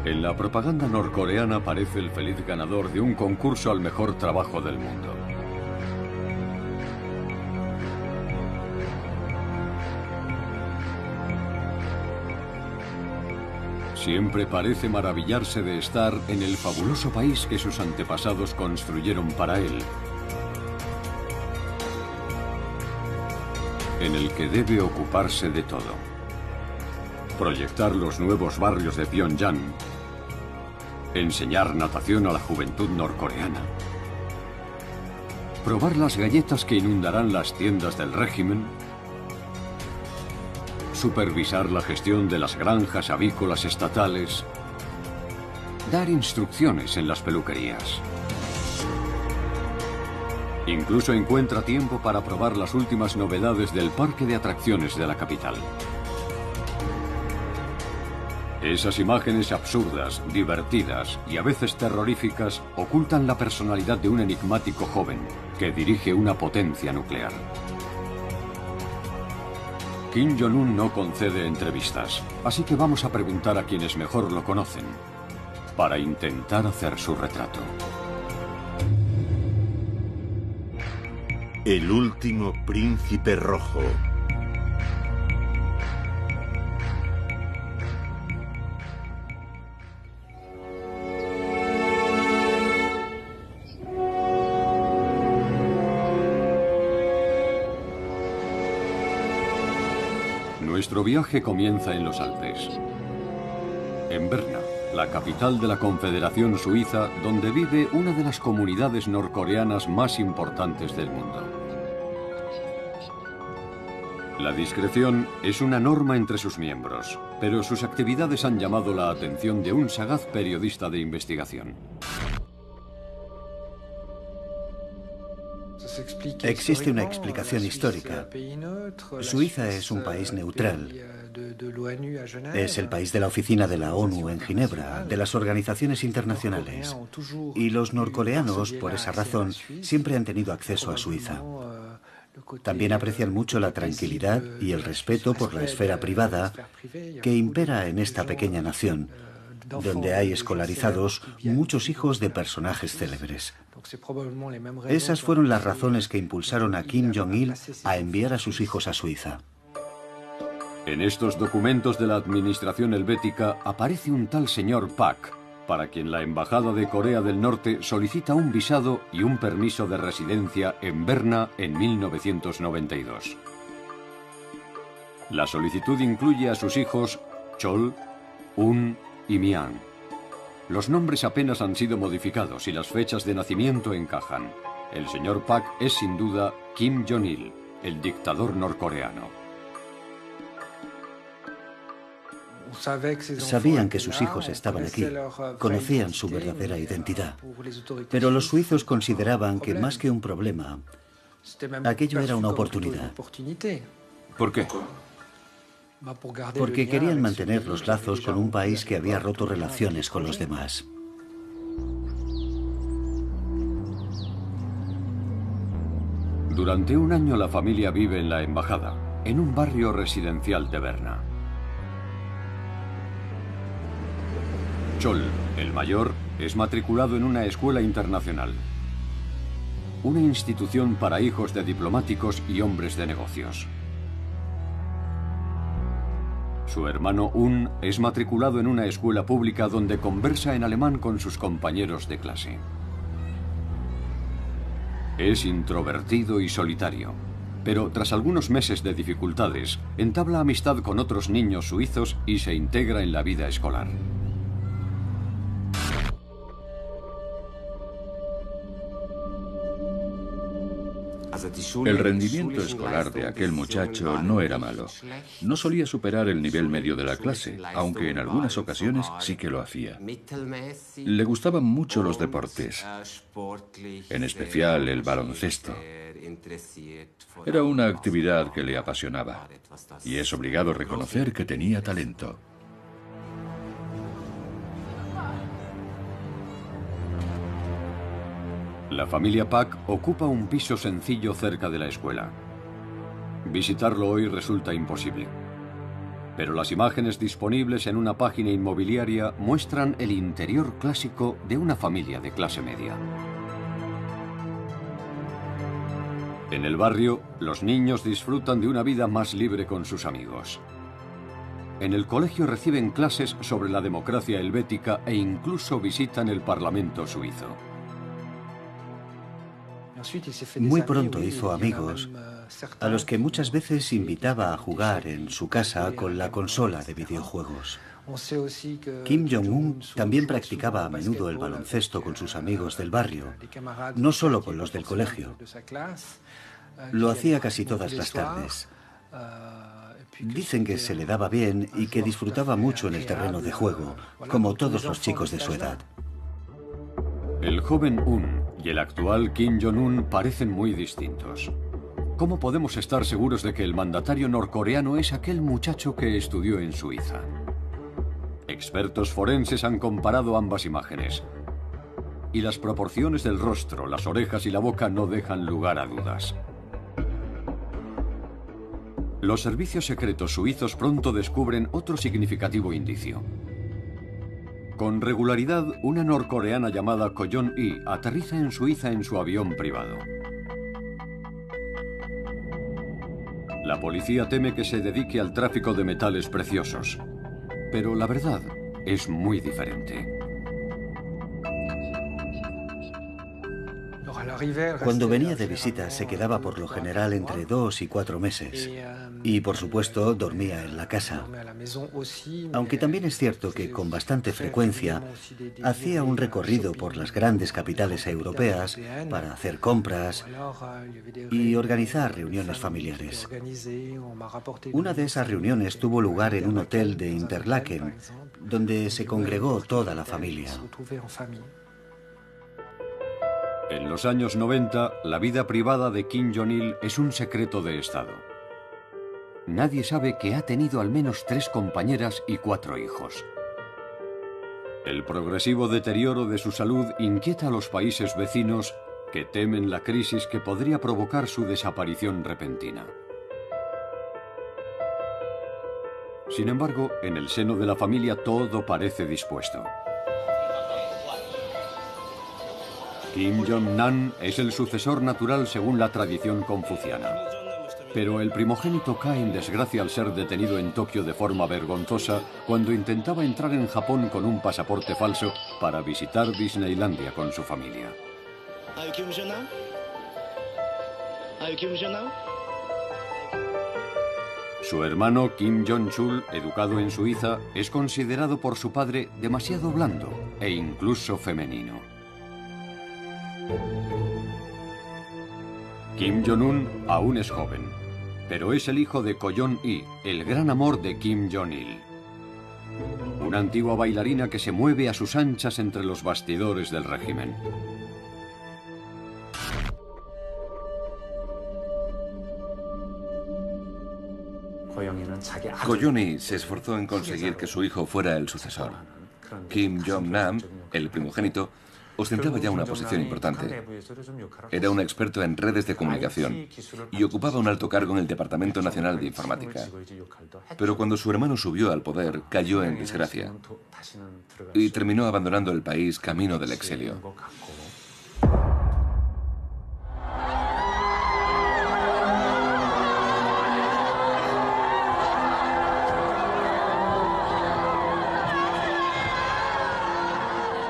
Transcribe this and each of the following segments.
En la propaganda norcoreana aparece el feliz ganador de un concurso al mejor trabajo del mundo. Siempre parece maravillarse de estar en el fabuloso país que sus antepasados construyeron para él, en el que debe ocuparse de todo. Proyectar los nuevos barrios de Pyongyang, enseñar natación a la juventud norcoreana, probar las galletas que inundarán las tiendas del régimen, supervisar la gestión de las granjas avícolas estatales, dar instrucciones en las peluquerías. Incluso encuentra tiempo para probar las últimas novedades del parque de atracciones de la capital. Esas imágenes absurdas, divertidas y a veces terroríficas ocultan la personalidad de un enigmático joven que dirige una potencia nuclear. Kim Jong-un no concede entrevistas, así que vamos a preguntar a quienes mejor lo conocen, para intentar hacer su retrato. El último príncipe rojo. Nuestro viaje comienza en los Alpes. En Berna, la capital de la Confederación Suiza, donde vive una de las comunidades norcoreanas más importantes del mundo. La discreción es una norma entre sus miembros, pero sus actividades han llamado la atención de un sagaz periodista de investigación. Existe una explicación histórica. Suiza es un país neutral. Es el país de la oficina de la ONU en Ginebra, de las organizaciones internacionales. Y los norcoreanos, por esa razón, siempre han tenido acceso a Suiza. También aprecian mucho la tranquilidad y el respeto por la esfera privada que impera en esta pequeña nación, donde hay escolarizados muchos hijos de personajes célebres. Esas fueron las razones que impulsaron a Kim Jong-il a enviar a sus hijos a Suiza. En estos documentos de la administración helvética aparece un tal señor Pak, para quien la Embajada de Corea del Norte solicita un visado y un permiso de residencia en Berna en 1992. La solicitud incluye a sus hijos Chol, Un y Mian. Los nombres apenas han sido modificados y las fechas de nacimiento encajan. El señor Pak es sin duda Kim Jong-il, el dictador norcoreano. Sabían que sus hijos estaban aquí, conocían su verdadera identidad. Pero los suizos consideraban que más que un problema, aquello era una oportunidad. ¿Por qué? Porque querían mantener los lazos con un país que había roto relaciones con los demás. Durante un año la familia vive en la embajada, en un barrio residencial de Berna. Chol, el mayor, es matriculado en una escuela internacional, una institución para hijos de diplomáticos y hombres de negocios. Su hermano Un es matriculado en una escuela pública donde conversa en alemán con sus compañeros de clase. Es introvertido y solitario, pero tras algunos meses de dificultades, entabla amistad con otros niños suizos y se integra en la vida escolar. El rendimiento escolar de aquel muchacho no era malo. No solía superar el nivel medio de la clase, aunque en algunas ocasiones sí que lo hacía. Le gustaban mucho los deportes, en especial el baloncesto. Era una actividad que le apasionaba, y es obligado reconocer que tenía talento. La familia Pak ocupa un piso sencillo cerca de la escuela. Visitarlo hoy resulta imposible. Pero las imágenes disponibles en una página inmobiliaria muestran el interior clásico de una familia de clase media. En el barrio, los niños disfrutan de una vida más libre con sus amigos. En el colegio reciben clases sobre la democracia helvética e incluso visitan el Parlamento suizo. Muy pronto hizo amigos a los que muchas veces invitaba a jugar en su casa con la consola de videojuegos. Kim Jong-un también practicaba a menudo el baloncesto con sus amigos del barrio, no solo con los del colegio. Lo hacía casi todas las tardes. Dicen que se le daba bien y que disfrutaba mucho en el terreno de juego, como todos los chicos de su edad. El joven Un y el actual Kim Jong-un parecen muy distintos. ¿Cómo podemos estar seguros de que el mandatario norcoreano es aquel muchacho que estudió en Suiza? Expertos forenses han comparado ambas imágenes. Y las proporciones del rostro, las orejas y la boca no dejan lugar a dudas. Los servicios secretos suizos pronto descubren otro significativo indicio. Con regularidad, una norcoreana llamada Ko Yeon-hee aterriza en Suiza en su avión privado. La policía teme que se dedique al tráfico de metales preciosos, pero la verdad es muy diferente. Cuando venía de visita se quedaba por lo general entre 2 y 4 meses y, por supuesto, dormía en la casa. Aunque también es cierto que con bastante frecuencia hacía un recorrido por las grandes capitales europeas para hacer compras y organizar reuniones familiares. Una de esas reuniones tuvo lugar en un hotel de Interlaken, donde se congregó toda la familia. En los años 90, la vida privada de Kim Jong-il es un secreto de Estado. Nadie sabe que ha tenido al menos 3 compañeras y 4 hijos. El progresivo deterioro de su salud inquieta a los países vecinos que temen la crisis que podría provocar su desaparición repentina. Sin embargo, en el seno de la familia todo parece dispuesto. Kim Jong-nam es el sucesor natural según la tradición confuciana. Pero el primogénito cae en desgracia al ser detenido en Tokio de forma vergonzosa cuando intentaba entrar en Japón con un pasaporte falso para visitar Disneylandia con su familia. Su hermano Kim Jong-chul, educado en Suiza, es considerado por su padre demasiado blando e incluso femenino. Kim Jong-un aún es joven, pero es el hijo de Ko Yeon-hee, el gran amor de Kim Jong-il. Una antigua bailarina que se mueve a sus anchas entre los bastidores del régimen. Ko Yeon-hee se esforzó en conseguir que su hijo fuera el sucesor. Kim Jong-nam, el primogénito, ostentaba ya una posición importante. Era un experto en redes de comunicación y ocupaba un alto cargo en el Departamento Nacional de Informática. Pero cuando su hermano subió al poder, cayó en desgracia y terminó abandonando el país camino del exilio.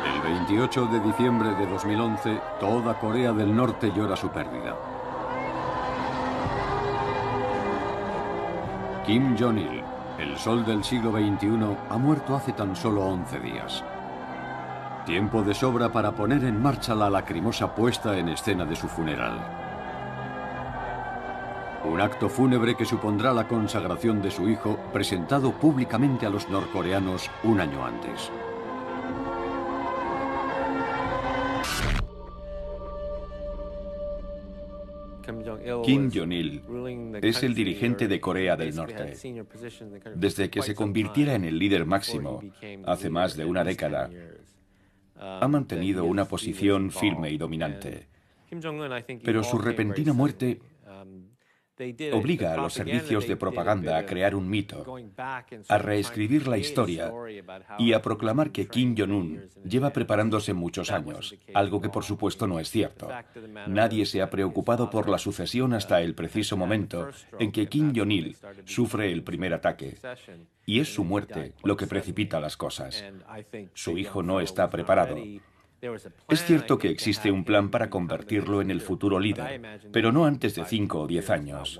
El 28 de diciembre de 2011, toda Corea del Norte llora su pérdida. Kim Jong-il, el sol del siglo XXI, ha muerto hace tan solo 11 días. Tiempo de sobra para poner en marcha la lacrimosa puesta en escena de su funeral. Un acto fúnebre que supondrá la consagración de su hijo, presentado públicamente a los norcoreanos un año antes. Kim Jong-il es el dirigente de Corea del Norte. Desde que se convirtiera en el líder máximo hace más de una década, ha mantenido una posición firme y dominante. Pero su repentina muerte obliga a los servicios de propaganda a crear un mito, a reescribir la historia y a proclamar que Kim Jong-un lleva preparándose muchos años, algo que por supuesto no es cierto. Nadie se ha preocupado por la sucesión hasta el preciso momento en que Kim Jong-il sufre el primer ataque. Y es su muerte lo que precipita las cosas. Su hijo no está preparado. Es cierto que existe un plan para convertirlo en el futuro líder, pero no antes de 5 o 10 años.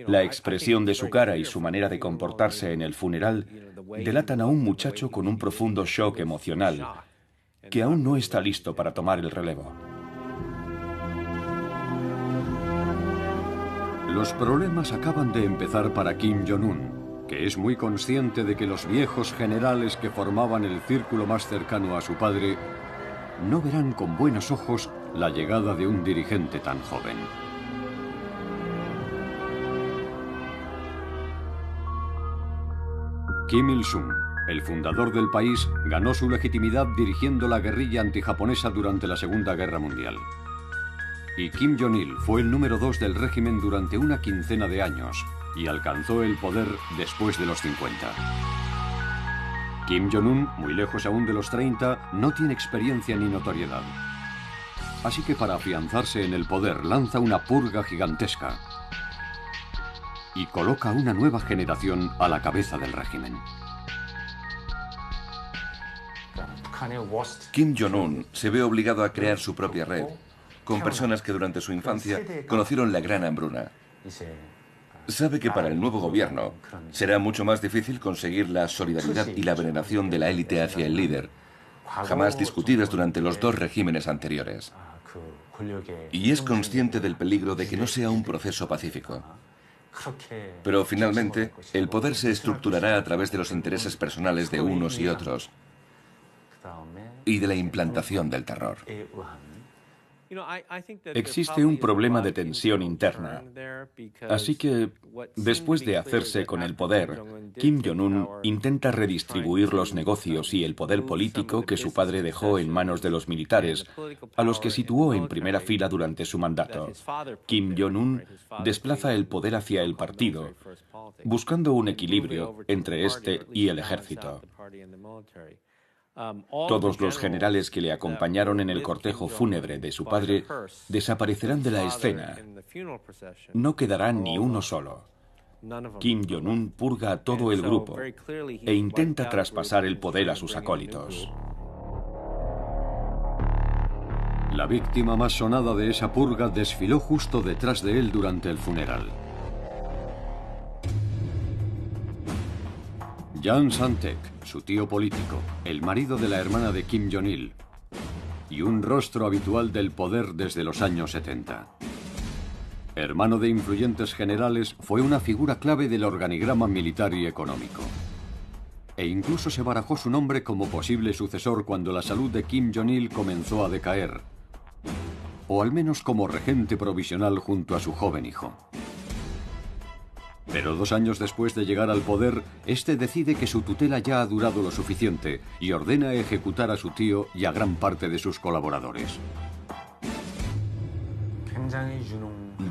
La expresión de su cara y su manera de comportarse en el funeral delatan a un muchacho con un profundo shock emocional que aún no está listo para tomar el relevo. Los problemas acaban de empezar para Kim Jong-un, que es muy consciente de que los viejos generales que formaban el círculo más cercano a su padre no verán con buenos ojos la llegada de un dirigente tan joven. Kim Il-sung, el fundador del país, ganó su legitimidad dirigiendo la guerrilla antijaponesa durante la Segunda Guerra Mundial. Y Kim Jong-il fue el número 2 del régimen durante una quincena de años y alcanzó el poder después de los 50. Kim Jong-un, muy lejos aún de los 30, no tiene experiencia ni notoriedad. Así que para afianzarse en el poder lanza una purga gigantesca y coloca una nueva generación a la cabeza del régimen. Kim Jong-un se ve obligado a crear su propia red, con personas que durante su infancia conocieron la gran hambruna. Sabe que para el nuevo gobierno será mucho más difícil conseguir la solidaridad y la veneración de la élite hacia el líder, jamás discutidas durante los 2 regímenes anteriores. Y es consciente del peligro de que no sea un proceso pacífico. Pero finalmente, el poder se estructurará a través de los intereses personales de unos y otros y de la implantación del terror. Existe un problema de tensión interna. Así que, después de hacerse con el poder, Kim Jong-un intenta redistribuir los negocios y el poder político que su padre dejó en manos de los militares, a los que situó en primera fila durante su mandato. Kim Jong-un desplaza el poder hacia el partido, buscando un equilibrio entre este y el ejército. Todos los generales que le acompañaron en el cortejo fúnebre de su padre desaparecerán de la escena. No quedará ni uno solo. Kim Jong-un purga a todo el grupo e intenta traspasar el poder a sus acólitos. La víctima más sonada de esa purga desfiló justo detrás de él durante el funeral. Jang Sang-taek, su tío político, el marido de la hermana de Kim Jong-il, y un rostro habitual del poder desde los años 70. Hermano de influyentes generales, fue una figura clave del organigrama militar y económico. E incluso se barajó su nombre como posible sucesor cuando la salud de Kim Jong-il comenzó a decaer, o al menos como regente provisional junto a su joven hijo. Pero 2 años después de llegar al poder, este decide que su tutela ya ha durado lo suficiente y ordena ejecutar a su tío y a gran parte de sus colaboradores.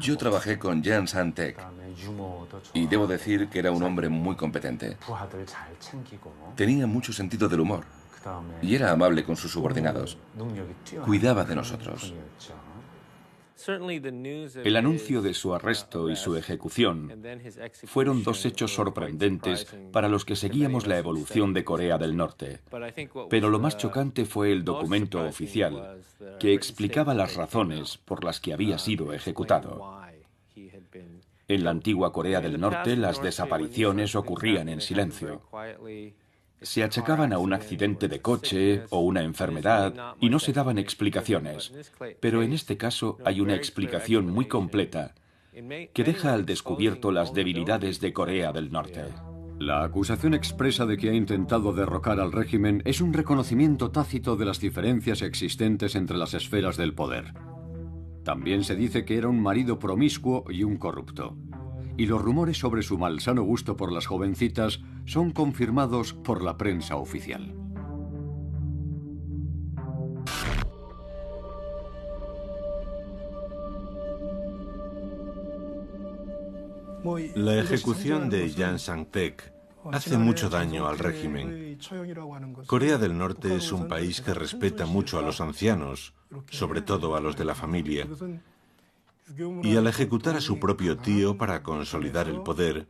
Yo trabajé con Jang Sang-taek y debo decir que era un hombre muy competente. Tenía mucho sentido del humor y era amable con sus subordinados. Cuidaba de nosotros. El anuncio de su arresto y su ejecución fueron 2 hechos sorprendentes para los que seguíamos la evolución de Corea del Norte. Pero lo más chocante fue el documento oficial, que explicaba las razones por las que había sido ejecutado. En la antigua Corea del Norte, las desapariciones ocurrían en silencio. Se achacaban a un accidente de coche o una enfermedad y no se daban explicaciones. Pero en este caso hay una explicación muy completa que deja al descubierto las debilidades de Corea del Norte. La acusación expresa de que ha intentado derrocar al régimen es un reconocimiento tácito de las diferencias existentes entre las esferas del poder. También se dice que era un marido promiscuo y un corrupto. Y los rumores sobre su malsano gusto por las jovencitas son confirmados por la prensa oficial. La ejecución de Yang Sang-tek hace mucho daño al régimen. Corea del Norte es un país que respeta mucho a los ancianos, sobre todo a los de la familia. Y al ejecutar a su propio tío para consolidar el poder,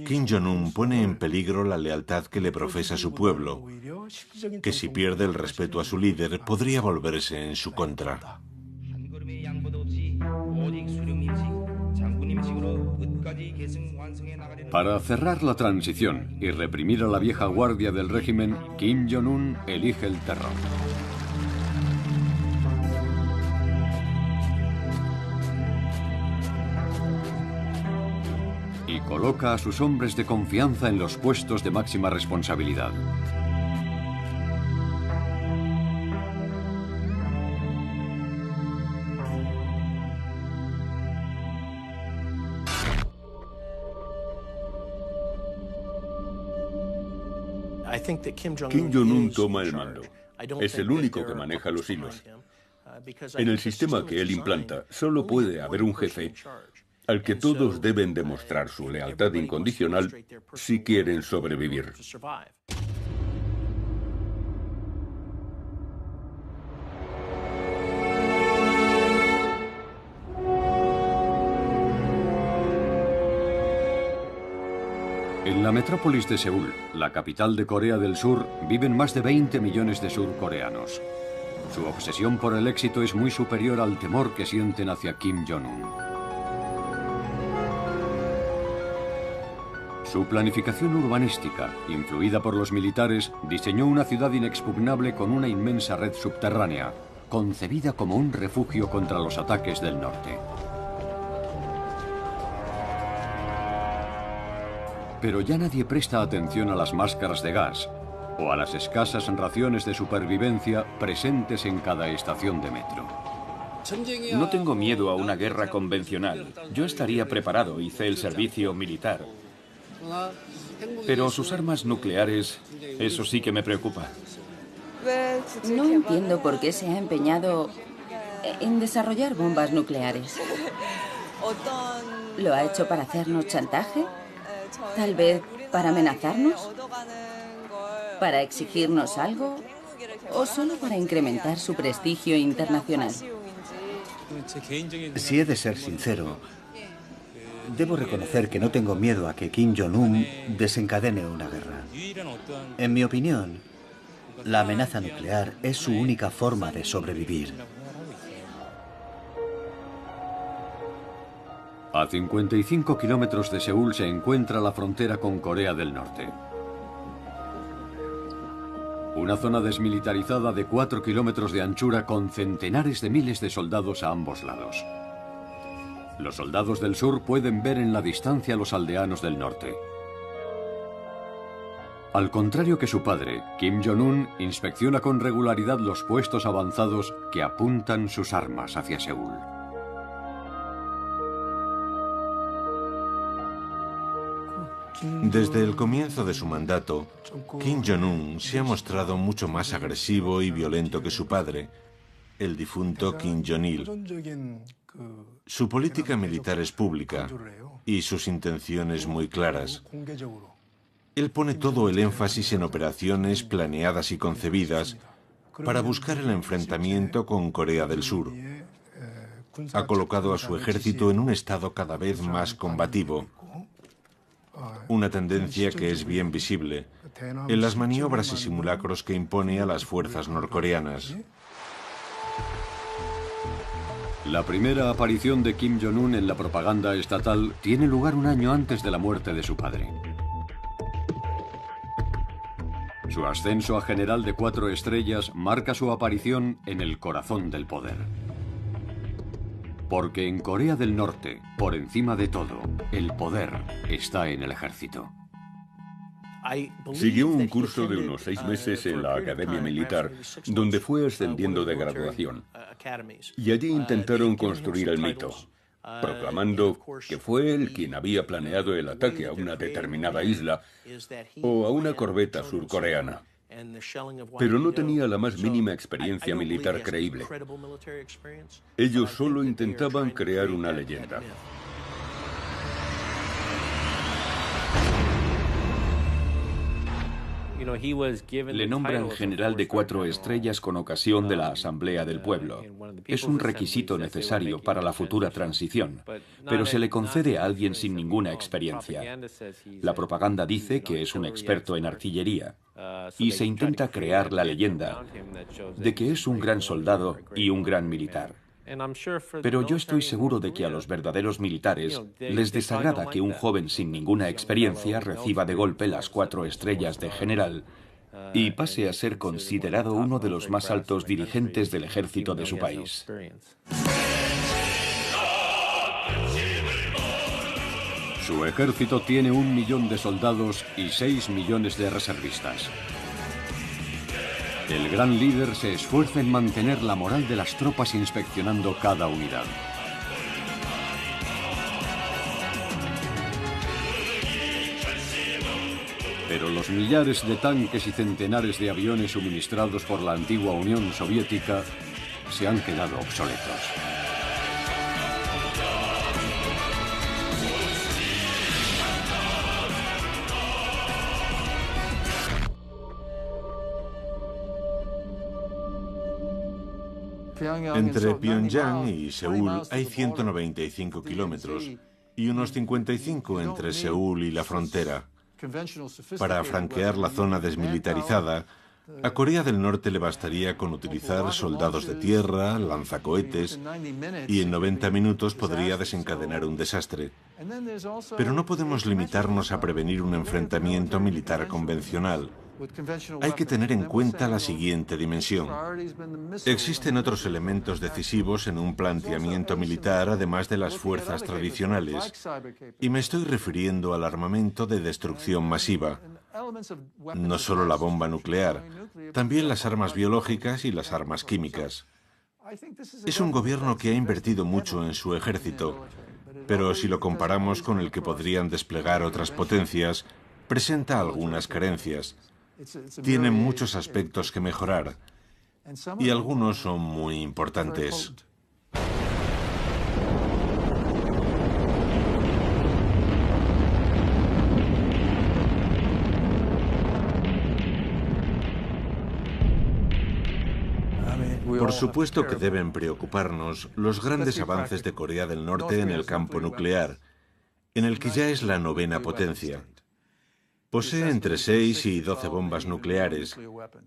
Kim Jong-un pone en peligro la lealtad que le profesa su pueblo, que si pierde el respeto a su líder podría volverse en su contra. Para cerrar la transición y reprimir a la vieja guardia del régimen, Kim Jong-un elige el terror. Y coloca a sus hombres de confianza en los puestos de máxima responsabilidad. Kim Jong-un toma el mando. Es el único que maneja los hilos. En el sistema que él implanta, solo puede haber un jefe al que todos deben demostrar su lealtad incondicional si quieren sobrevivir. En la metrópolis de Seúl, la capital de Corea del Sur, viven más de 20 millones de surcoreanos. Su obsesión por el éxito es muy superior al temor que sienten hacia Kim Jong-un. Su planificación urbanística, influida por los militares, diseñó una ciudad inexpugnable con una inmensa red subterránea, concebida como un refugio contra los ataques del norte. Pero ya nadie presta atención a las máscaras de gas o a las escasas raciones de supervivencia presentes en cada estación de metro. No tengo miedo a una guerra convencional. Yo estaría preparado, hice el servicio militar. Pero sus armas nucleares, eso sí que me preocupa. No entiendo por qué se ha empeñado en desarrollar bombas nucleares. ¿Lo ha hecho para hacernos chantaje? ¿Tal vez para amenazarnos? ¿Para exigirnos algo? ¿O solo para incrementar su prestigio internacional? Si he de ser sincero, debo reconocer que no tengo miedo a que Kim Jong-un desencadene una guerra. En mi opinión, la amenaza nuclear es su única forma de sobrevivir. A 55 kilómetros de Seúl se encuentra la frontera con Corea del Norte. Una zona desmilitarizada de 4 kilómetros de anchura con centenares de miles de soldados a ambos lados. Los soldados del sur pueden ver en la distancia a los aldeanos del norte. Al contrario que su padre, Kim Jong-un inspecciona con regularidad los puestos avanzados que apuntan sus armas hacia Seúl. Desde el comienzo de su mandato, Kim Jong-un se ha mostrado mucho más agresivo y violento que su padre, el difunto Kim Jong-il. Su política militar es pública y sus intenciones muy claras. Él pone todo el énfasis en operaciones planeadas y concebidas para buscar el enfrentamiento con Corea del Sur. Ha colocado a su ejército en un estado cada vez más combativo. Una tendencia que es bien visible en las maniobras y simulacros que impone a las fuerzas norcoreanas. La primera aparición de Kim Jong-un en la propaganda estatal tiene lugar un año antes de la muerte de su padre. Su ascenso a general de 4 estrellas marca su aparición en el corazón del poder. Porque en Corea del Norte, por encima de todo, el poder está en el ejército. Siguió un curso de unos 6 meses en la Academia Militar, donde fue ascendiendo de graduación. Y allí intentaron construir el mito, proclamando que fue él quien había planeado el ataque a una determinada isla o a una corbeta surcoreana. Pero no tenía la más mínima experiencia militar creíble. Ellos solo intentaban crear una leyenda. Le nombran general de 4 estrellas con ocasión de la Asamblea del Pueblo. Es un requisito necesario para la futura transición, pero se le concede a alguien sin ninguna experiencia. La propaganda dice que es un experto en artillería, y se intenta crear la leyenda de que es un gran soldado y un gran militar. Pero yo estoy seguro de que a los verdaderos militares les desagrada que un joven sin ninguna experiencia reciba de golpe las 4 estrellas de general y pase a ser considerado uno de los más altos dirigentes del ejército de su país. Su ejército tiene 1 millón de soldados y 6 millones de reservistas. El gran líder se esfuerza en mantener la moral de las tropas inspeccionando cada unidad. Pero los millares de tanques y centenares de aviones suministrados por la antigua Unión Soviética se han quedado obsoletos. Entre Pyongyang y Seúl hay 195 kilómetros y unos 55 entre Seúl y la frontera. Para franquear la zona desmilitarizada, a Corea del Norte le bastaría con utilizar soldados de tierra, lanzacohetes, y en 90 minutos podría desencadenar un desastre. Pero no podemos limitarnos a prevenir un enfrentamiento militar convencional. Hay que tener en cuenta la siguiente dimensión. Existen otros elementos decisivos en un planteamiento militar, además de las fuerzas tradicionales, y me estoy refiriendo al armamento de destrucción masiva. No solo la bomba nuclear, también las armas biológicas y las armas químicas. Es un gobierno que ha invertido mucho en su ejército, pero si lo comparamos con el que podrían desplegar otras potencias, presenta algunas carencias. Tiene muchos aspectos que mejorar, y algunos son muy importantes. Por supuesto que deben preocuparnos los grandes avances de Corea del Norte en el campo nuclear, en el que ya es la 9ª potencia. Posee entre 6 y 12 bombas nucleares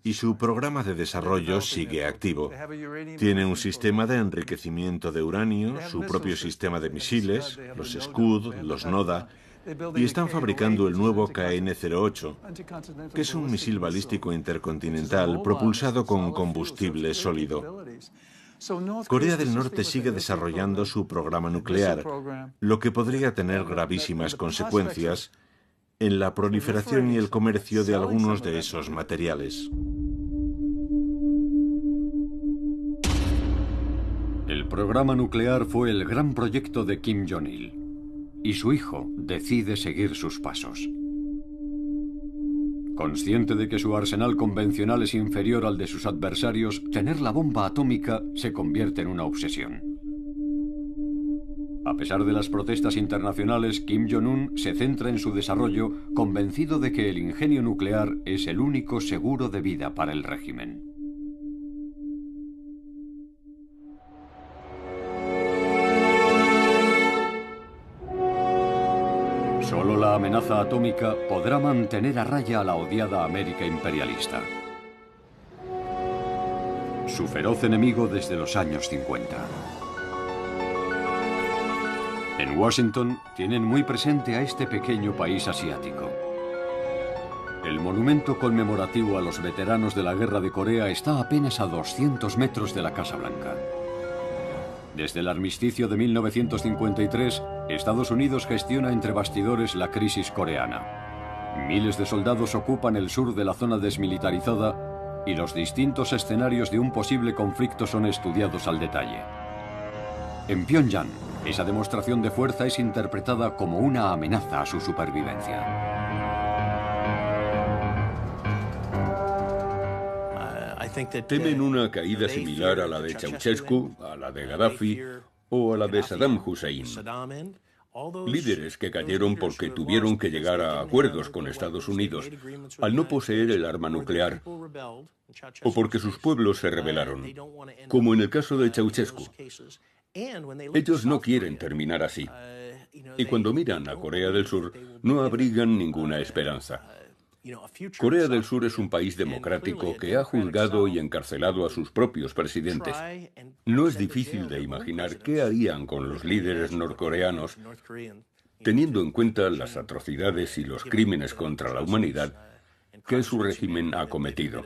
y su programa de desarrollo sigue activo. Tiene un sistema de enriquecimiento de uranio, su propio sistema de misiles, los Scud, los Noda, y están fabricando el nuevo KN-08, que es un misil balístico intercontinental propulsado con combustible sólido. Corea del Norte sigue desarrollando su programa nuclear, lo que podría tener gravísimas consecuencias en la proliferación y el comercio de algunos de esos materiales. El programa nuclear fue el gran proyecto de Kim Jong-il, y su hijo decide seguir sus pasos. Consciente de que su arsenal convencional es inferior al de sus adversarios, tener la bomba atómica se convierte en una obsesión. A pesar de las protestas internacionales, Kim Jong-un se centra en su desarrollo, convencido de que el ingenio nuclear es el único seguro de vida para el régimen. Solo la amenaza atómica podrá mantener a raya a la odiada América imperialista. Su feroz enemigo desde los años 50. En Washington tienen muy presente a este pequeño país asiático. El monumento conmemorativo a los veteranos de la Guerra de Corea está apenas a 200 metros de la Casa Blanca. Desde el armisticio de 1953, Estados Unidos gestiona entre bastidores la crisis coreana. Miles de soldados ocupan el sur de la zona desmilitarizada y los distintos escenarios de un posible conflicto son estudiados al detalle. En Pyongyang, esa demostración de fuerza es interpretada como una amenaza a su supervivencia. Temen una caída similar a la de Ceausescu, a la de Gaddafi o a la de Saddam Hussein. Líderes que cayeron porque tuvieron que llegar a acuerdos con Estados Unidos al no poseer el arma nuclear o porque sus pueblos se rebelaron, como en el caso de Ceausescu. Ellos no quieren terminar así. Y cuando miran a Corea del Sur, no abrigan ninguna esperanza. Corea del Sur es un país democrático que ha juzgado y encarcelado a sus propios presidentes. No es difícil de imaginar qué harían con los líderes norcoreanos, teniendo en cuenta las atrocidades y los crímenes contra la humanidad que su régimen ha cometido.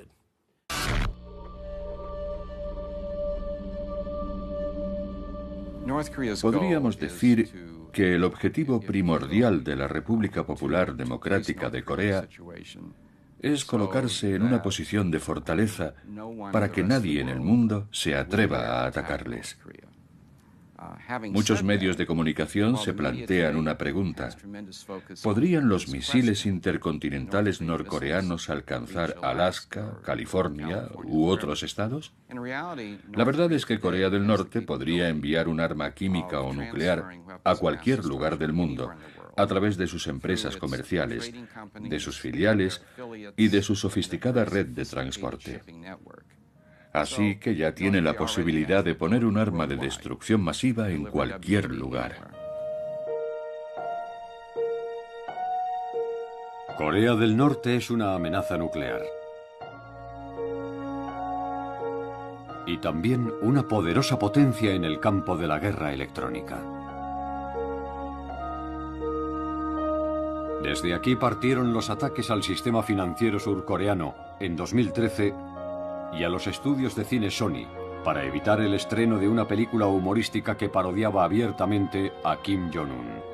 Podríamos decir que el objetivo primordial de la República Popular Democrática de Corea es colocarse en una posición de fortaleza para que nadie en el mundo se atreva a atacarles. Muchos medios de comunicación se plantean una pregunta. ¿Podrían los misiles intercontinentales norcoreanos alcanzar Alaska, California u otros estados? La verdad es que Corea del Norte podría enviar un arma química o nuclear a cualquier lugar del mundo, a través de sus empresas comerciales, de sus filiales y de su sofisticada red de transporte. Así que ya tiene la posibilidad de poner un arma de destrucción masiva en cualquier lugar. Corea del Norte es una amenaza nuclear. Y también una poderosa potencia en el campo de la guerra electrónica. Desde aquí partieron los ataques al sistema financiero surcoreano en 2013 y a los estudios de cine Sony para evitar el estreno de una película humorística que parodiaba abiertamente a Kim Jong-un.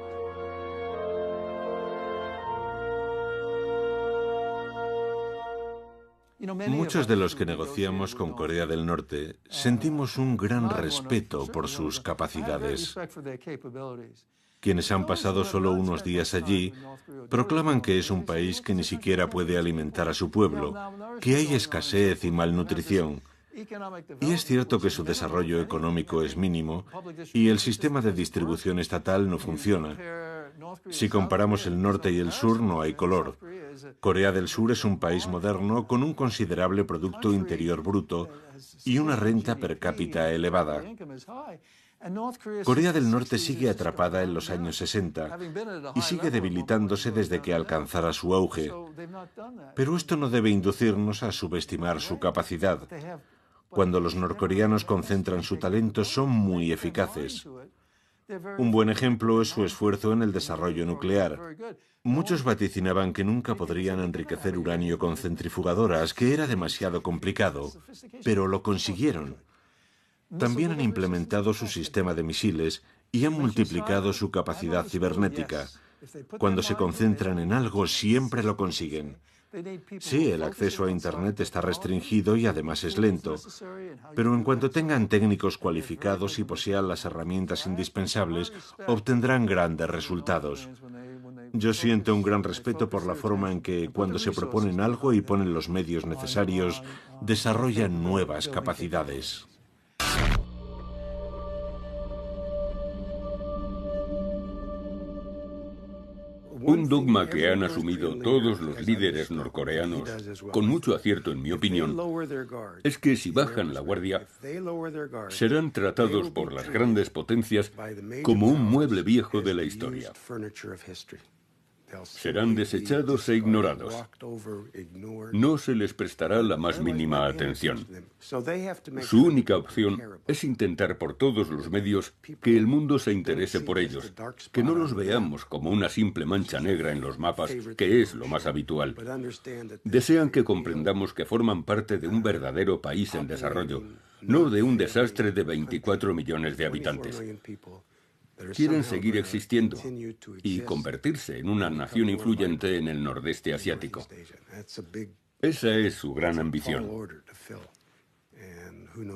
Muchos de los que negociamos con Corea del Norte sentimos un gran respeto por sus capacidades. Quienes han pasado solo unos días allí proclaman que es un país que ni siquiera puede alimentar a su pueblo, que hay escasez y malnutrición. Y es cierto que su desarrollo económico es mínimo y el sistema de distribución estatal no funciona. Si comparamos el norte y el sur, no hay color. Corea del Sur es un país moderno con un considerable Producto Interior Bruto y una renta per cápita elevada. Corea del Norte sigue atrapada en los años 60 y sigue debilitándose desde que alcanzara su auge. Pero esto no debe inducirnos a subestimar su capacidad. Cuando los norcoreanos concentran su talento, son muy eficaces. Un buen ejemplo es su esfuerzo en el desarrollo nuclear. Muchos vaticinaban que nunca podrían enriquecer uranio con centrifugadoras, que era demasiado complicado, pero lo consiguieron. También han implementado su sistema de misiles y han multiplicado su capacidad cibernética. Cuando se concentran en algo, siempre lo consiguen. Sí, el acceso a Internet está restringido y además es lento, pero en cuanto tengan técnicos cualificados y posean las herramientas indispensables, obtendrán grandes resultados. Yo siento un gran respeto por la forma en que, cuando se proponen algo y ponen los medios necesarios, desarrollan nuevas capacidades. Un dogma que han asumido todos los líderes norcoreanos, con mucho acierto en mi opinión, es que si bajan la guardia, serán tratados por las grandes potencias como un mueble viejo de la historia. Serán desechados e ignorados. No se les prestará la más mínima atención. Su única opción es intentar por todos los medios que el mundo se interese por ellos, que no los veamos como una simple mancha negra en los mapas, que es lo más habitual. Desean que comprendamos que forman parte de un verdadero país en desarrollo, no de un desastre de 24 millones de habitantes. Quieren seguir existiendo y convertirse en una nación influyente en el nordeste asiático. Esa es su gran ambición.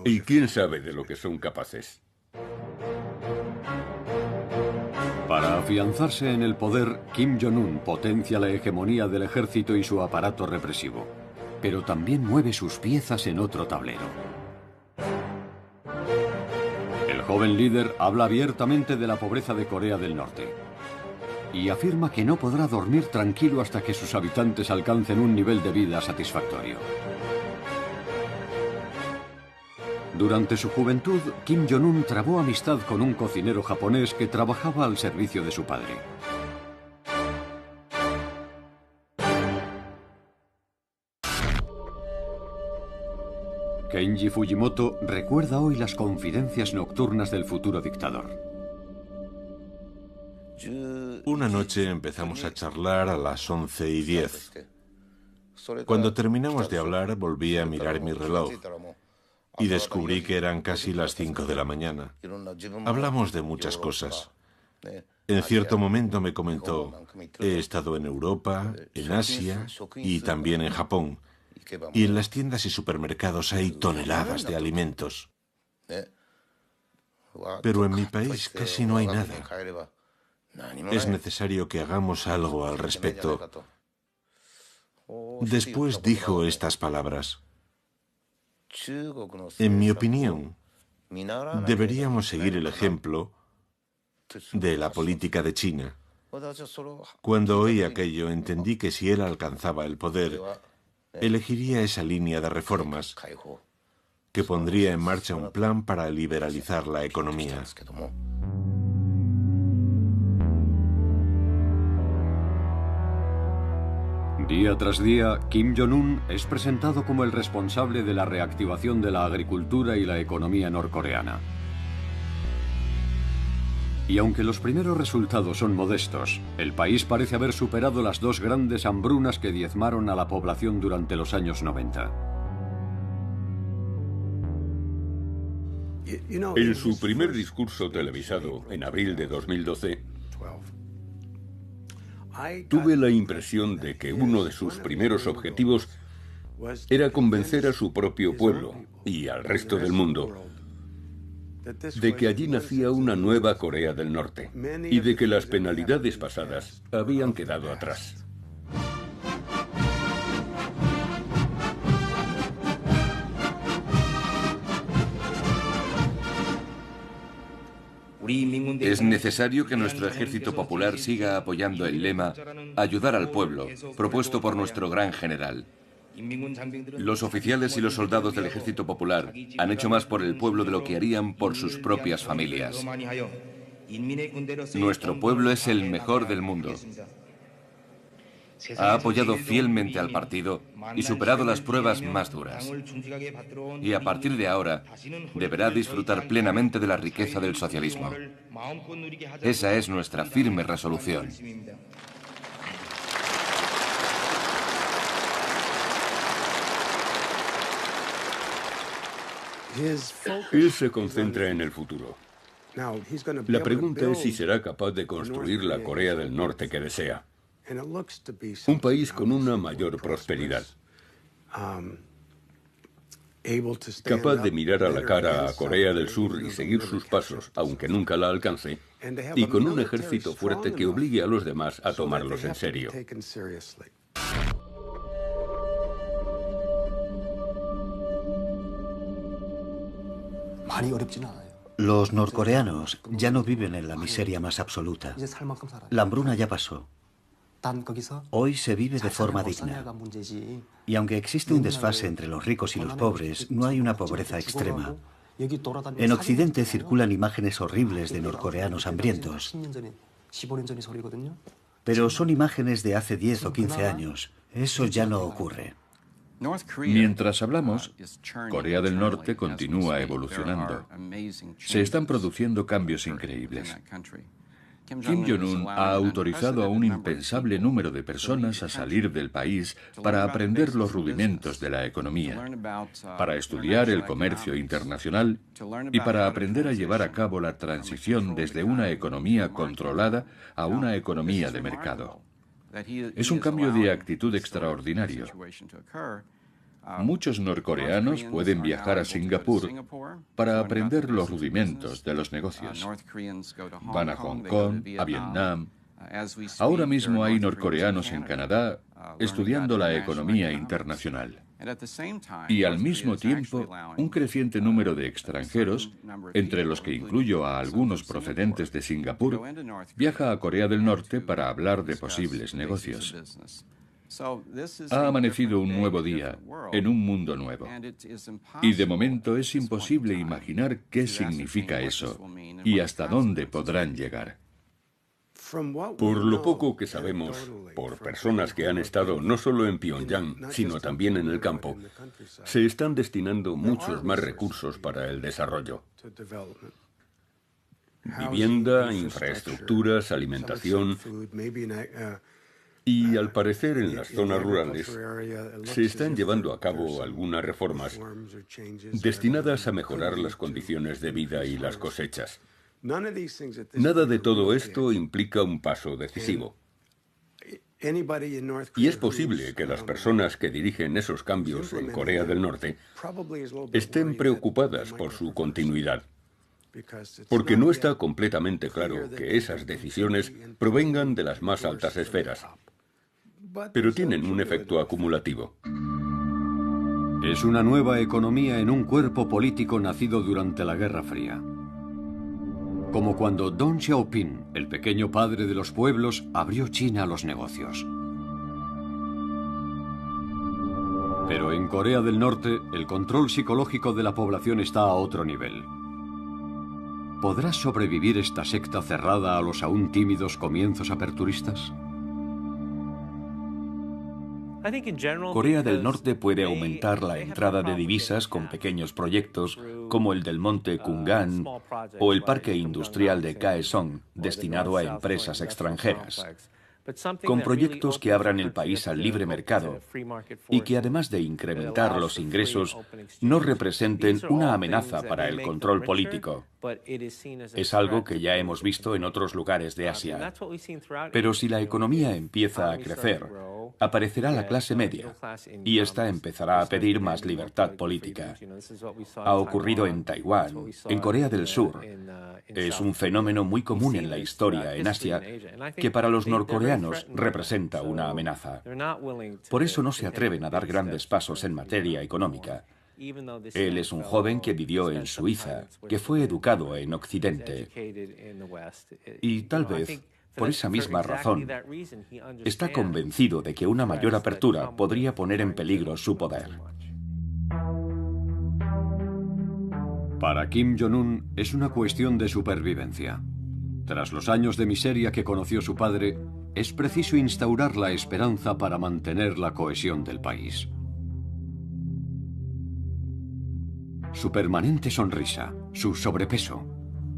¿Y quién sabe de lo que son capaces? Para afianzarse en el poder, Kim Jong-un potencia la hegemonía del ejército y su aparato represivo, pero también mueve sus piezas en otro tablero. El joven líder habla abiertamente de la pobreza de Corea del Norte. y afirma que no podrá dormir tranquilo hasta que sus habitantes alcancen un nivel de vida satisfactorio. Durante su juventud, Kim Jong-un trabó amistad con un cocinero japonés que trabajaba al servicio de su padre. Kenji Fujimoto recuerda hoy las confidencias nocturnas del futuro dictador. Una noche empezamos a charlar a las 11:10. Cuando terminamos de hablar, volví a mirar mi reloj y descubrí que eran casi las 5 de la mañana. Hablamos de muchas cosas. En cierto momento me comentó: he estado en Europa, en Asia y también en Japón. Y en las tiendas y supermercados hay toneladas de alimentos. Pero en mi país casi no hay nada. Es necesario que hagamos algo al respecto. Después dijo estas palabras: en mi opinión, deberíamos seguir el ejemplo de la política de China. Cuando oí aquello, entendí que si él alcanzaba el poder, elegiría esa línea de reformas que pondría en marcha un plan para liberalizar la economía. Día tras día, Kim Jong-un es presentado como el responsable de la reactivación de la agricultura y la economía norcoreana. Y aunque los primeros resultados son modestos, el país parece haber superado las dos grandes hambrunas que diezmaron a la población durante los años 90. En su primer discurso televisado, en abril de 2012, tuve la impresión de que uno de sus primeros objetivos era convencer a su propio pueblo y al resto del mundo de que allí nacía una nueva Corea del Norte y de que las penalidades pasadas habían quedado atrás. Es necesario que nuestro ejército popular siga apoyando el lema «Ayudar al pueblo», propuesto por nuestro gran general. Los oficiales y los soldados del ejército popular han hecho más por el pueblo de lo que harían por sus propias familias. Nuestro pueblo es el mejor del mundo. Ha apoyado fielmente al partido y superado las pruebas más duras. Y a partir de ahora, deberá disfrutar plenamente de la riqueza del socialismo. Esa es nuestra firme resolución. Él se concentra en el futuro. La pregunta es si será capaz de construir la Corea del Norte que desea. Un país con una mayor prosperidad. Capaz de mirar a la cara a Corea del Sur y seguir sus pasos, aunque nunca la alcance, y con un ejército fuerte que obligue a los demás a tomarlos en serio. Los norcoreanos ya no viven en la miseria más absoluta. La hambruna ya pasó. Hoy se vive de forma digna. Y aunque existe un desfase entre los ricos y los pobres, no hay una pobreza extrema. En Occidente circulan imágenes horribles de norcoreanos hambrientos. Pero son imágenes de hace 10 o 15 años. Eso ya no ocurre. Mientras hablamos, Corea del Norte continúa evolucionando. Se están produciendo cambios increíbles. Kim Jong-un ha autorizado a un impensable número de personas a salir del país para aprender los rudimentos de la economía, para estudiar el comercio internacional y para aprender a llevar a cabo la transición desde una economía controlada a una economía de mercado. Es un cambio de actitud extraordinario. Muchos norcoreanos pueden viajar a Singapur para aprender los rudimentos de los negocios. Van a Hong Kong, a Vietnam. Ahora mismo hay norcoreanos en Canadá estudiando la economía internacional. Y al mismo tiempo, un creciente número de extranjeros, entre los que incluyo a algunos procedentes de Singapur, viaja a Corea del Norte para hablar de posibles negocios. Ha amanecido un nuevo día, en un mundo nuevo. Y de momento es imposible imaginar qué significa eso y hasta dónde podrán llegar. Por lo poco que sabemos, por personas que han estado no solo en Pyongyang, sino también en el campo, se están destinando muchos más recursos para el desarrollo. Vivienda, infraestructuras, alimentación. Y al parecer en las zonas rurales se están llevando a cabo algunas reformas destinadas a mejorar las condiciones de vida y las cosechas. Nada de todo esto implica un paso decisivo. Y es posible que las personas que dirigen esos cambios en Corea del Norte estén preocupadas por su continuidad, porque no está completamente claro que esas decisiones provengan de las más altas esferas, pero tienen un efecto acumulativo. Es una nueva economía en un cuerpo político nacido durante la Guerra Fría. Como cuando Deng Xiaoping, el pequeño padre de los pueblos, abrió China a los negocios. Pero en Corea del Norte, el control psicológico de la población está a otro nivel. ¿Podrá sobrevivir esta secta cerrada a los aún tímidos comienzos aperturistas? Corea del Norte puede aumentar la entrada de divisas con pequeños proyectos como el del monte Kungan o el parque industrial de Kaesong, destinado a empresas extranjeras, con proyectos que abran el país al libre mercado y que, además de incrementar los ingresos, no representen una amenaza para el control político. Es algo que ya hemos visto en otros lugares de Asia. Pero si la economía empieza a crecer, aparecerá la clase media, y esta empezará a pedir más libertad política. Ha ocurrido en Taiwán, en Corea del Sur. Es un fenómeno muy común en la historia en Asia, que para los norcoreanos representa una amenaza. Por eso no se atreven a dar grandes pasos en materia económica. Él es un joven que vivió en Suiza, que fue educado en Occidente. Y tal vez, por esa misma razón, está convencido de que una mayor apertura podría poner en peligro su poder. Para Kim Jong-un es una cuestión de supervivencia. Tras los años de miseria que conoció su padre, es preciso instaurar la esperanza para mantener la cohesión del país. Su permanente sonrisa, su sobrepeso,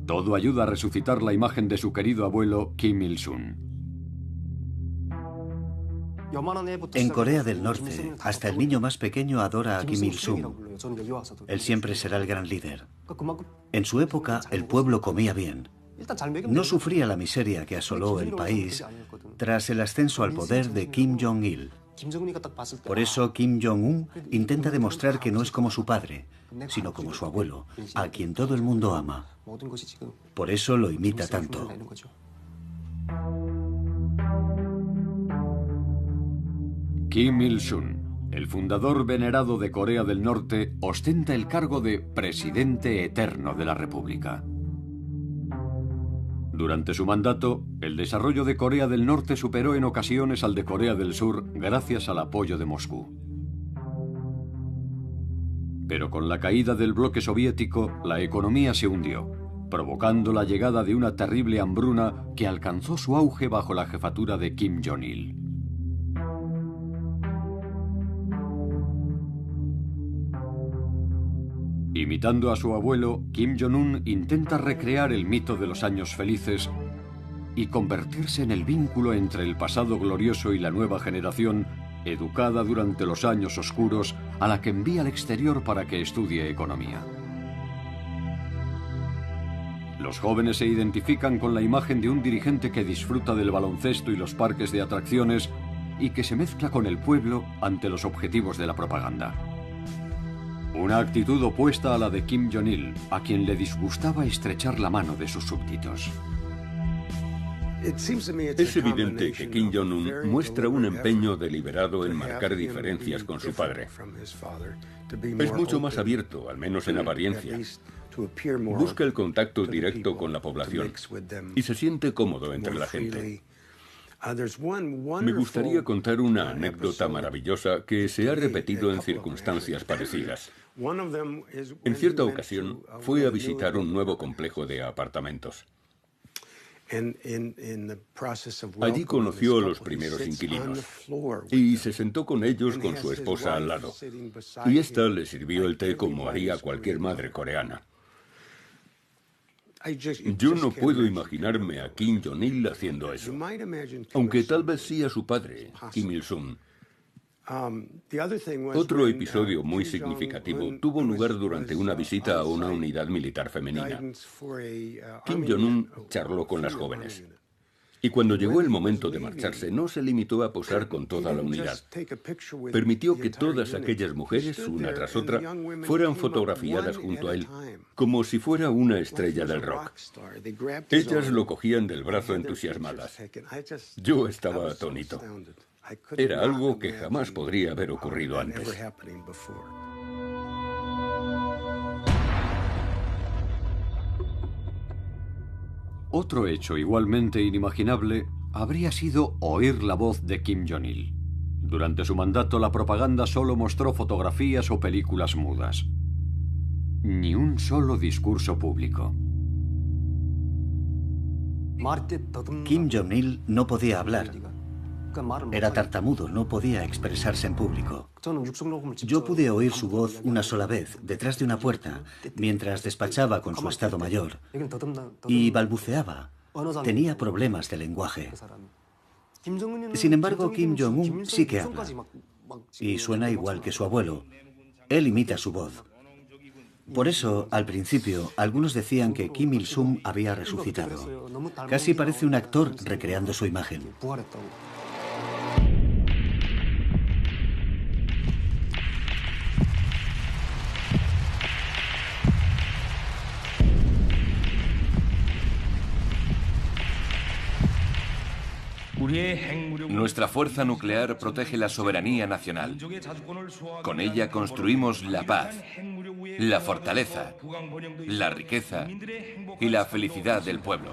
todo ayuda a resucitar la imagen de su querido abuelo Kim Il-sung. En Corea del Norte, hasta el niño más pequeño adora a Kim Il-sung. Él siempre será el gran líder. En su época, el pueblo comía bien. No sufría la miseria que asoló el país tras el ascenso al poder de Kim Jong-il. Por eso Kim Jong-un intenta demostrar que no es como su padre, sino como su abuelo, a quien todo el mundo ama. Por eso lo imita tanto. Kim Il-sung, el fundador venerado de Corea del Norte, ostenta el cargo de presidente eterno de la República. Durante su mandato, el desarrollo de Corea del Norte superó en ocasiones al de Corea del Sur gracias al apoyo de Moscú. Pero con la caída del bloque soviético, la economía se hundió, provocando la llegada de una terrible hambruna que alcanzó su auge bajo la jefatura de Kim Jong-il. Imitando a su abuelo, Kim Jong-un intenta recrear el mito de los años felices y convertirse en el vínculo entre el pasado glorioso y la nueva generación, educada durante los años oscuros, a la que envía al exterior para que estudie economía. Los jóvenes se identifican con la imagen de un dirigente que disfruta del baloncesto y los parques de atracciones y que se mezcla con el pueblo ante los objetivos de la propaganda. Una actitud opuesta a la de Kim Jong-il, a quien le disgustaba estrechar la mano de sus súbditos. Es evidente que Kim Jong-un muestra un empeño deliberado en marcar diferencias con su padre. Es mucho más abierto, al menos en apariencia. Busca el contacto directo con la población y se siente cómodo entre la gente. Me gustaría contar una anécdota maravillosa que se ha repetido en circunstancias parecidas. En cierta ocasión fue a visitar un nuevo complejo de apartamentos. Allí conoció a los primeros inquilinos y se sentó con ellos con su esposa al lado. Y ésta le sirvió el té como haría cualquier madre coreana. Yo no puedo imaginarme a Kim Jong-il haciendo eso, aunque tal vez sí a su padre, Kim Il-sung. Otro episodio muy significativo tuvo lugar durante una visita a una unidad militar femenina. Kim Jong-un charló con las jóvenes. Y cuando llegó el momento de marcharse, no se limitó a posar con toda la unidad. Permitió que todas aquellas mujeres, una tras otra, fueran fotografiadas junto a él, como si fuera una estrella del rock. Ellas lo cogían del brazo entusiasmadas. Yo estaba atónito. Era algo que jamás podría haber ocurrido antes. Otro hecho igualmente inimaginable habría sido oír la voz de Kim Jong-il. Durante su mandato, la propaganda solo mostró fotografías o películas mudas. Ni un solo discurso público. Kim Jong-il no podía hablar. Era tartamudo, no podía expresarse en público. Yo pude oír su voz una sola vez, detrás de una puerta, mientras despachaba con su Estado Mayor, y balbuceaba. Tenía problemas de lenguaje. Sin embargo, Kim Jong-un sí que habla, y suena igual que su abuelo. Él imita su voz. Por eso, al principio, algunos decían que Kim Il-sung había resucitado. Casi parece un actor recreando su imagen. Nuestra fuerza nuclear protege la soberanía nacional. Con ella construimos la paz, la fortaleza, la riqueza y la felicidad del pueblo.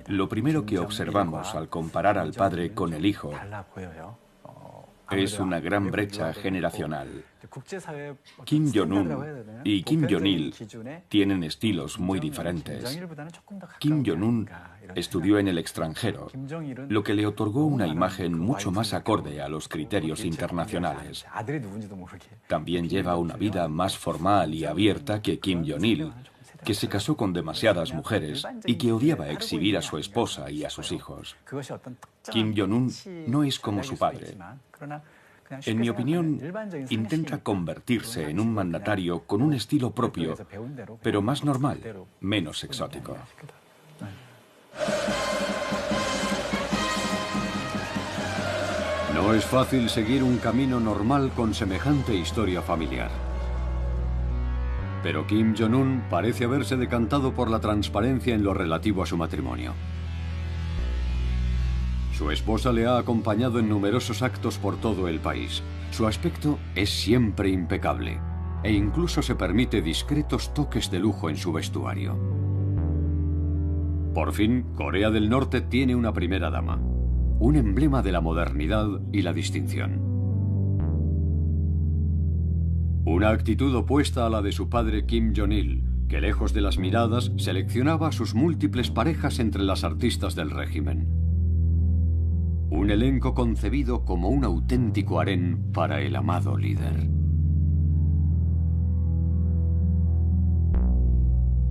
Lo primero que observamos al comparar al padre con el hijo es una gran brecha generacional. Kim Jong-un y Kim Jong-il tienen estilos muy diferentes. Kim Jong-un estudió en el extranjero, lo que le otorgó una imagen mucho más acorde a los criterios internacionales. También lleva una vida más formal y abierta que Kim Jong-il, que se casó con demasiadas mujeres y que odiaba exhibir a su esposa y a sus hijos. Kim Jong-un no es como su padre. En mi opinión, intenta convertirse en un mandatario con un estilo propio, pero más normal, menos exótico. No es fácil seguir un camino normal con semejante historia familiar. Pero Kim Jong-un parece haberse decantado por la transparencia en lo relativo a su matrimonio. Su esposa le ha acompañado en numerosos actos por todo el país. Su aspecto es siempre impecable e incluso se permite discretos toques de lujo en su vestuario. Por fin, Corea del Norte tiene una primera dama, un emblema de la modernidad y la distinción. Una actitud opuesta a la de su padre Kim Jong-il, que lejos de las miradas seleccionaba sus múltiples parejas entre las artistas del régimen. Un elenco concebido como un auténtico harén para el amado líder.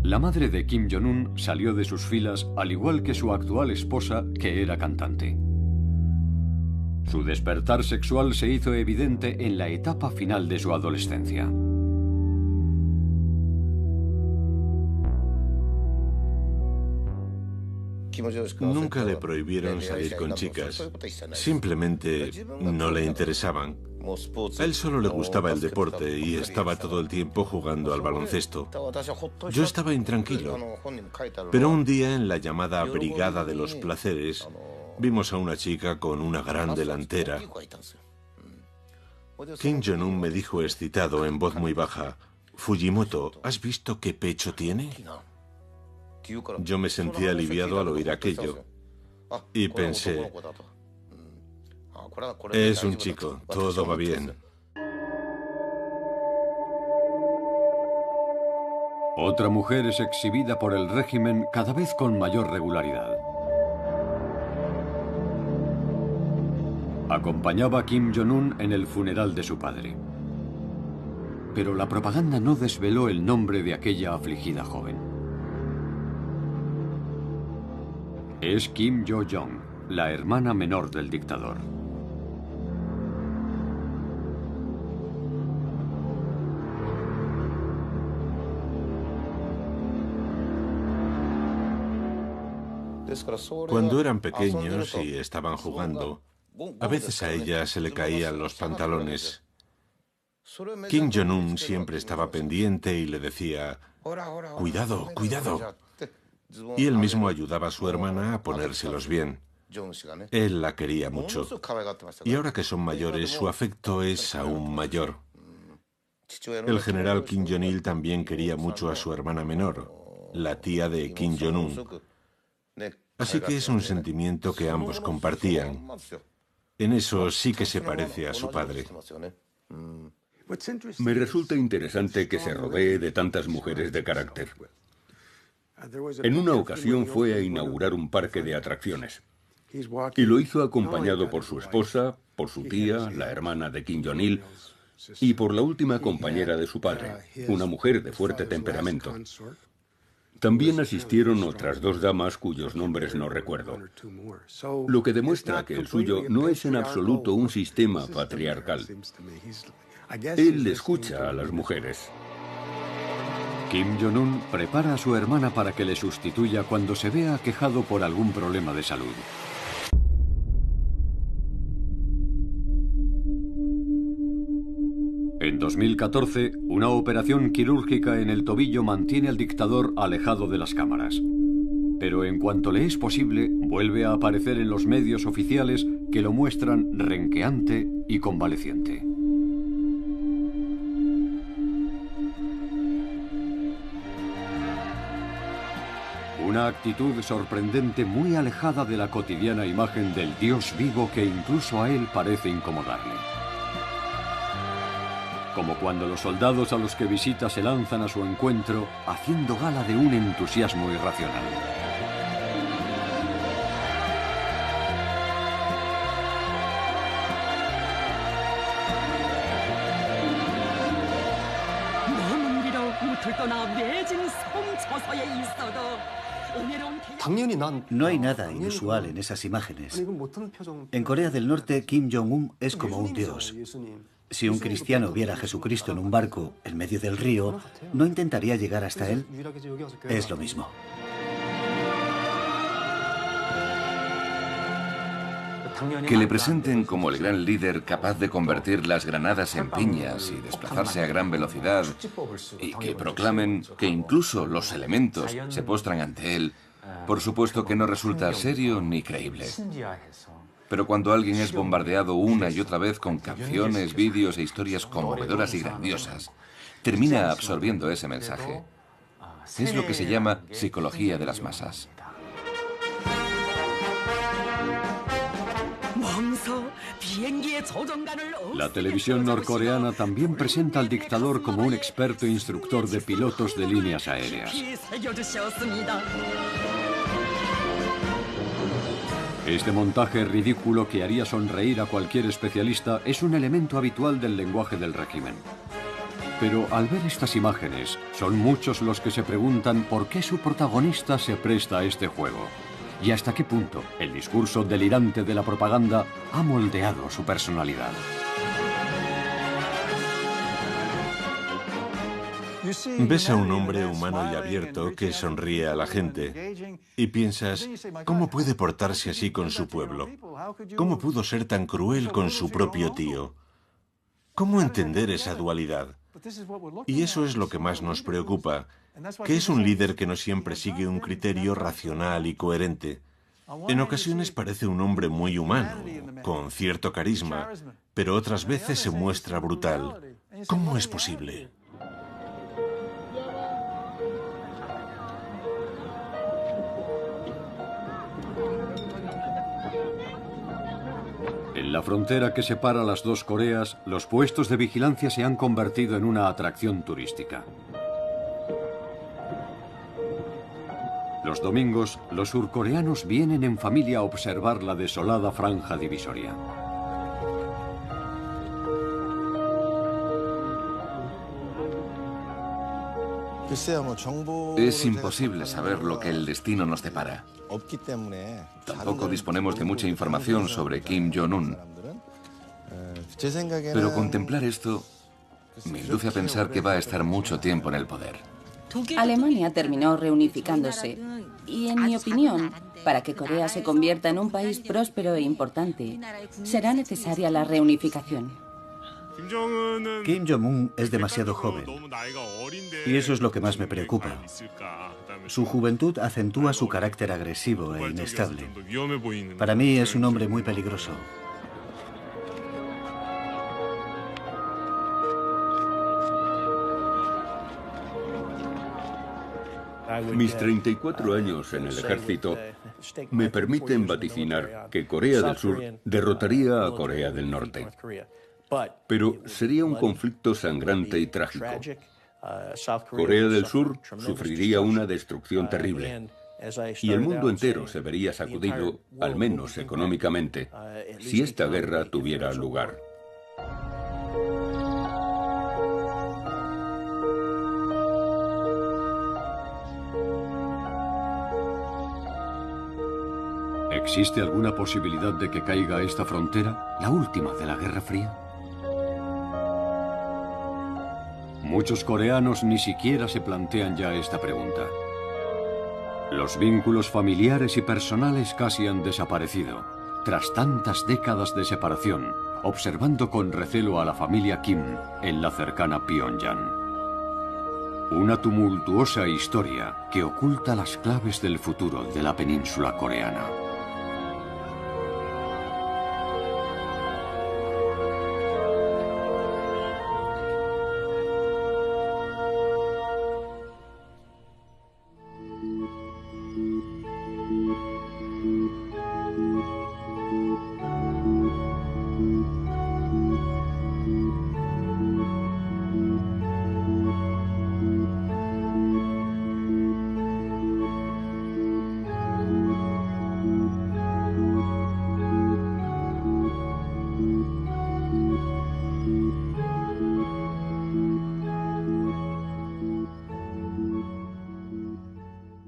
La madre de Kim Jong-un salió de sus filas al igual que su actual esposa, que era cantante. Su despertar sexual se hizo evidente en la etapa final de su adolescencia. Nunca le prohibieron salir con chicas. Simplemente no le interesaban. A él solo le gustaba el deporte y estaba todo el tiempo jugando al baloncesto. Yo estaba intranquilo. Pero un día en la llamada Brigada de los Placeres, vimos a una chica con una gran delantera. Kim Jong-un me dijo excitado en voz muy baja: «Fujimoto, ¿has visto qué pecho tiene?». Yo me sentí aliviado al oír aquello y pensé: es un chico, todo va bien. Otra mujer es exhibida por el régimen cada vez con mayor regularidad. Acompañaba a Kim Jong-un en el funeral de su padre. Pero la propaganda no desveló el nombre de aquella afligida joven. Es Kim Yo-jong, la hermana menor del dictador. Cuando eran pequeños y estaban jugando, a veces a ella se le caían los pantalones. Kim Jong-un siempre estaba pendiente y le decía: «Cuidado, cuidado». Y él mismo ayudaba a su hermana a ponérselos bien. Él la quería mucho. Y ahora que son mayores, su afecto es aún mayor. El general Kim Jong-il también quería mucho a su hermana menor, la tía de Kim Jong-un. Así que es un sentimiento que ambos compartían. En eso sí que se parece a su padre. Me resulta interesante que se rodee de tantas mujeres de carácter. En una ocasión fue a inaugurar un parque de atracciones. Y lo hizo acompañado por su esposa, por su tía, la hermana de Kim Jong-il, y por la última compañera de su padre, una mujer de fuerte temperamento. También asistieron otras dos damas cuyos nombres no recuerdo. Lo que demuestra que el suyo no es en absoluto un sistema patriarcal. Él escucha a las mujeres. Kim Jong-un prepara a su hermana para que le sustituya cuando se vea aquejado por algún problema de salud. En 2014, una operación quirúrgica en el tobillo mantiene al dictador alejado de las cámaras. Pero en cuanto le es posible, vuelve a aparecer en los medios oficiales que lo muestran renqueante y convaleciente. Una actitud sorprendente muy alejada de la cotidiana imagen del Dios vivo que incluso a él parece incomodarle. Como cuando los soldados a los que visita se lanzan a su encuentro, haciendo gala de un entusiasmo irracional. No hay nada inusual en esas imágenes. En Corea del Norte, Kim Jong-un es como un dios. Si un cristiano viera a Jesucristo en un barco en medio del río, ¿no intentaría llegar hasta él? Es lo mismo. Que le presenten como el gran líder capaz de convertir las granadas en piñas y desplazarse a gran velocidad, y que proclamen que incluso los elementos se postran ante él, por supuesto que no resulta serio ni creíble. Pero cuando alguien es bombardeado una y otra vez con canciones, vídeos e historias conmovedoras y grandiosas, termina absorbiendo ese mensaje. Es lo que se llama psicología de las masas. La televisión norcoreana también presenta al dictador como un experto instructor de pilotos de líneas aéreas. Este montaje ridículo que haría sonreír a cualquier especialista es un elemento habitual del lenguaje del régimen. Pero al ver estas imágenes, son muchos los que se preguntan por qué su protagonista se presta a este juego y hasta qué punto el discurso delirante de la propaganda ha moldeado su personalidad. Ves a un hombre humano y abierto que sonríe a la gente y piensas, ¿cómo puede portarse así con su pueblo? ¿Cómo pudo ser tan cruel con su propio tío? ¿Cómo entender esa dualidad? Y eso es lo que más nos preocupa, que es un líder que no siempre sigue un criterio racional y coherente. En ocasiones parece un hombre muy humano, con cierto carisma, pero otras veces se muestra brutal. ¿Cómo es posible? En la frontera que separa las dos Coreas, los puestos de vigilancia se han convertido en una atracción turística. Los domingos, los surcoreanos vienen en familia a observar la desolada franja divisoria. Es imposible saber lo que el destino nos depara. Tampoco disponemos de mucha información sobre Kim Jong-un. Pero contemplar esto me induce a pensar que va a estar mucho tiempo en el poder. Alemania terminó reunificándose y, en mi opinión, para que Corea se convierta en un país próspero e importante, será necesaria la reunificación. Kim Jong-un es demasiado joven y eso es lo que más me preocupa. Su juventud acentúa su carácter agresivo e inestable. Para mí es un hombre muy peligroso. Mis 34 años en el ejército me permiten vaticinar que Corea del Sur derrotaría a Corea del Norte. Pero sería un conflicto sangrante y trágico. Corea del Sur sufriría una destrucción terrible y el mundo entero se vería sacudido, al menos económicamente, si esta guerra tuviera lugar. ¿Existe alguna posibilidad de que caiga esta frontera, la última de la Guerra Fría? Muchos coreanos ni siquiera se plantean ya esta pregunta. Los vínculos familiares y personales casi han desaparecido, tras tantas décadas de separación, observando con recelo a la familia Kim en la cercana Pyongyang. Una tumultuosa historia que oculta las claves del futuro de la península coreana.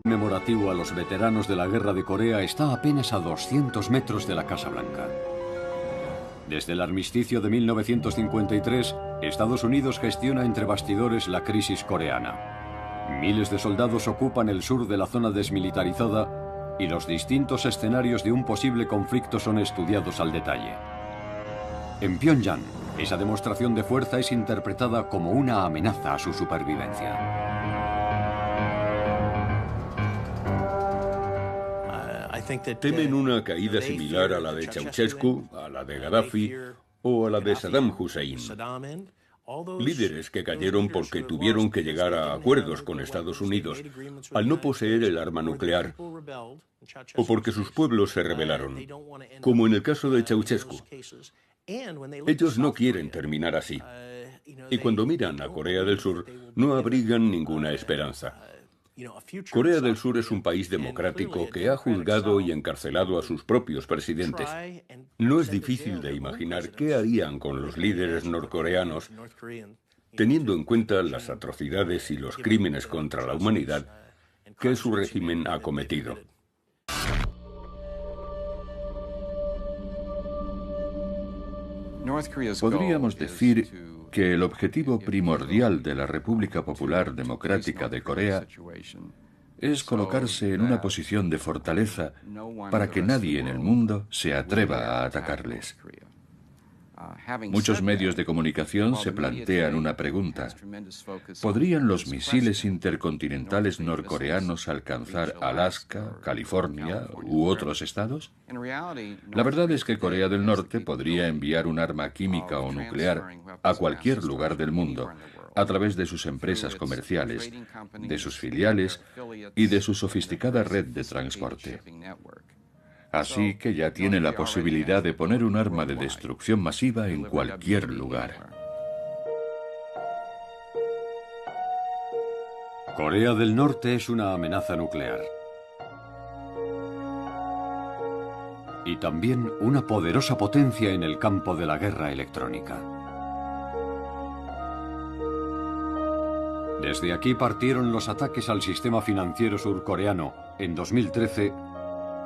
Conmemorativo a los veteranos de la Guerra de Corea está apenas a 200 metros de la Casa Blanca. Desde el armisticio de 1953, Estados Unidos gestiona entre bastidores la crisis coreana. Miles de soldados ocupan el sur de la zona desmilitarizada y los distintos escenarios de un posible conflicto son estudiados al detalle. En Pyongyang, esa demostración de fuerza es interpretada como una amenaza a su supervivencia. Temen una caída similar a la de Ceausescu, a la de Gaddafi o a la de Saddam Hussein. Líderes que cayeron porque tuvieron que llegar a acuerdos con Estados Unidos al no poseer el arma nuclear o porque sus pueblos se rebelaron, como en el caso de Ceausescu. Ellos no quieren terminar así. Y cuando miran a Corea del Sur, no abrigan ninguna esperanza. Corea del Sur es un país democrático que ha juzgado y encarcelado a sus propios presidentes. No es difícil de imaginar qué harían con los líderes norcoreanos, teniendo en cuenta las atrocidades y los crímenes contra la humanidad que su régimen ha cometido. Podríamos decir que el objetivo primordial de la República Popular Democrática de Corea es colocarse en una posición de fortaleza para que nadie en el mundo se atreva a atacarles. Muchos medios de comunicación se plantean una pregunta. ¿Podrían los misiles intercontinentales norcoreanos alcanzar Alaska, California u otros estados? La verdad es que Corea del Norte podría enviar un arma química o nuclear a cualquier lugar del mundo a través de sus empresas comerciales, de sus filiales y de su sofisticada red de transporte. Así que ya tiene la posibilidad de poner un arma de destrucción masiva en cualquier lugar. Corea del Norte es una amenaza nuclear. Y también una poderosa potencia en el campo de la guerra electrónica. Desde aquí partieron los ataques al sistema financiero surcoreano en 2013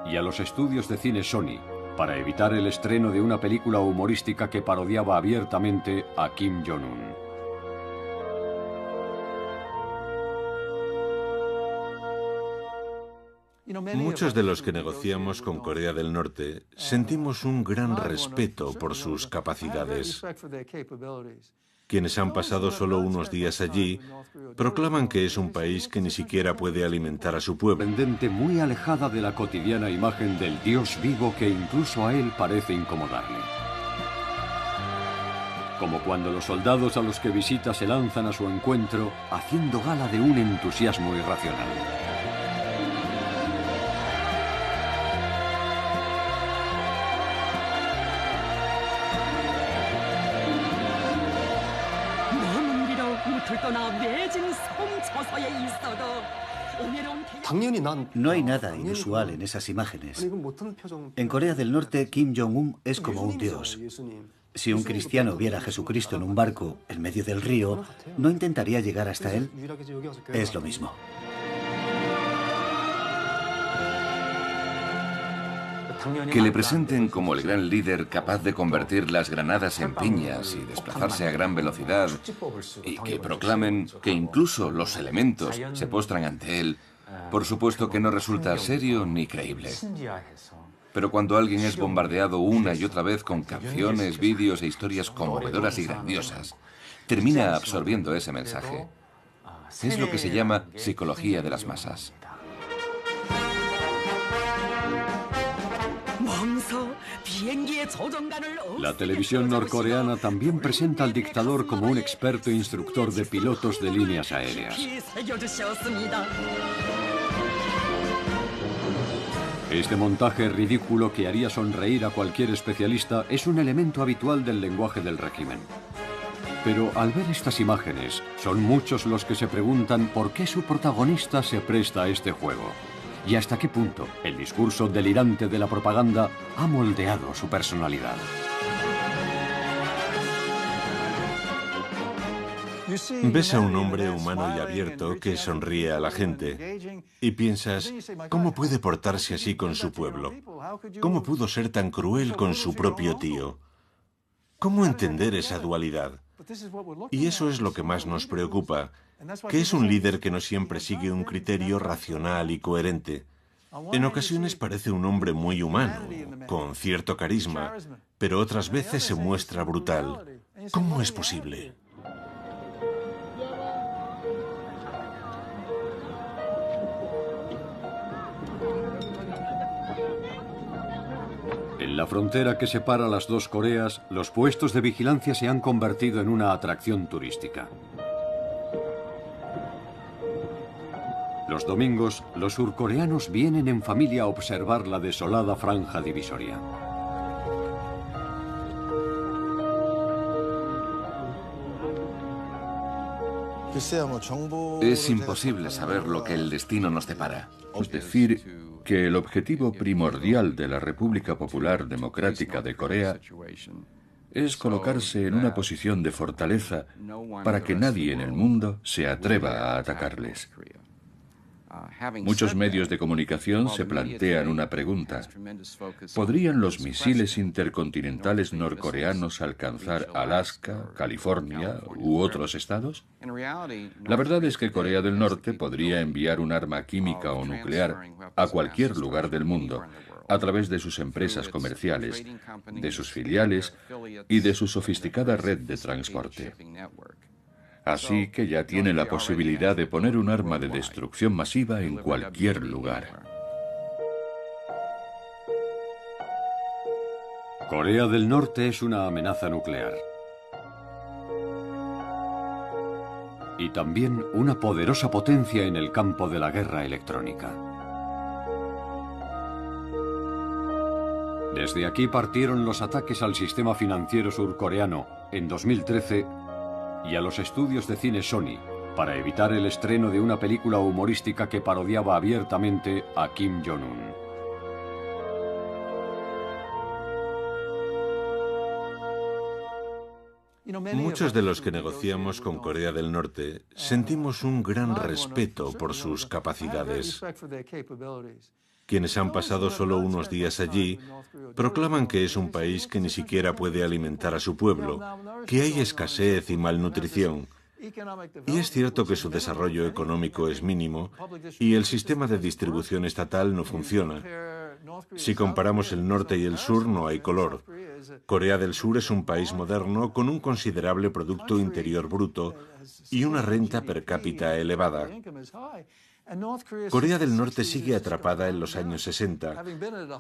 y a los estudios de cine Sony para evitar el estreno de una película humorística que parodiaba abiertamente a Kim Jong-un. Muchos de los que negociamos con Corea del Norte sentimos un gran respeto por sus capacidades. Quienes han pasado solo unos días allí proclaman que es un país que ni siquiera puede alimentar a su pueblo. Muy alejada de la cotidiana imagen del Dios vivo que incluso a él parece incomodarle. Como cuando los soldados a los que visita se lanzan a su encuentro haciendo gala de un entusiasmo irracional. No hay nada inusual en esas imágenes. En Corea del Norte, Kim Jong-un es como un dios. Si un cristiano viera a Jesucristo en un barco en medio del río, ¿no intentaría llegar hasta él? Es lo mismo. Que le presenten como el gran líder capaz de convertir las granadas en piñas y desplazarse a gran velocidad, y que proclamen que incluso los elementos se postran ante él, por supuesto que no resulta serio ni creíble. Pero cuando alguien es bombardeado una y otra vez con canciones, vídeos e historias conmovedoras y grandiosas, termina absorbiendo ese mensaje. Es lo que se llama psicología de las masas. La televisión norcoreana también presenta al dictador como un experto instructor de pilotos de líneas aéreas. Este montaje ridículo que haría sonreír a cualquier especialista es un elemento habitual del lenguaje del régimen. Pero al ver estas imágenes, son muchos los que se preguntan por qué su protagonista se presta a este juego. Y hasta qué punto el discurso delirante de la propaganda ha moldeado su personalidad. Ves a un hombre humano y abierto que sonríe a la gente y piensas, ¿cómo puede portarse así con su pueblo? ¿Cómo pudo ser tan cruel con su propio tío? ¿Cómo entender esa dualidad? Y eso es lo que más nos preocupa, que es un líder que no siempre sigue un criterio racional y coherente. En ocasiones parece un hombre muy humano, con cierto carisma, pero otras veces se muestra brutal. ¿Cómo es posible? En la frontera que separa las dos Coreas, los puestos de vigilancia se han convertido en una atracción turística. Los domingos, los surcoreanos vienen en familia a observar la desolada franja divisoria. Es imposible saber lo que el destino nos depara. Es decir, que el objetivo primordial de la República Popular Democrática de Corea es colocarse en una posición de fortaleza para que nadie en el mundo se atreva a atacarles. Muchos medios de comunicación se plantean una pregunta. ¿Podrían los misiles intercontinentales norcoreanos alcanzar Alaska, California u otros estados? La verdad es que Corea del Norte podría enviar un arma química o nuclear a cualquier lugar del mundo a través de sus empresas comerciales, de sus filiales y de su sofisticada red de transporte. Así que ya tiene la posibilidad de poner un arma de destrucción masiva en cualquier lugar. Corea del Norte es una amenaza nuclear. Y también una poderosa potencia en el campo de la guerra electrónica. Desde aquí partieron los ataques al sistema financiero surcoreano en 2013 y a los estudios de cine Sony para evitar el estreno de una película humorística que parodiaba abiertamente a Kim Jong-un. Muchos de los que negociamos con Corea del Norte sentimos un gran respeto por sus capacidades. Quienes han pasado solo unos días allí proclaman que es un país que ni siquiera puede alimentar a su pueblo, que hay escasez y malnutrición. Y es cierto que su desarrollo económico es mínimo y el sistema de distribución estatal no funciona. Si comparamos el norte y el sur, no hay color. Corea del Sur es un país moderno con un considerable Producto Interior Bruto y una renta per cápita elevada. Corea del Norte sigue atrapada en los años 60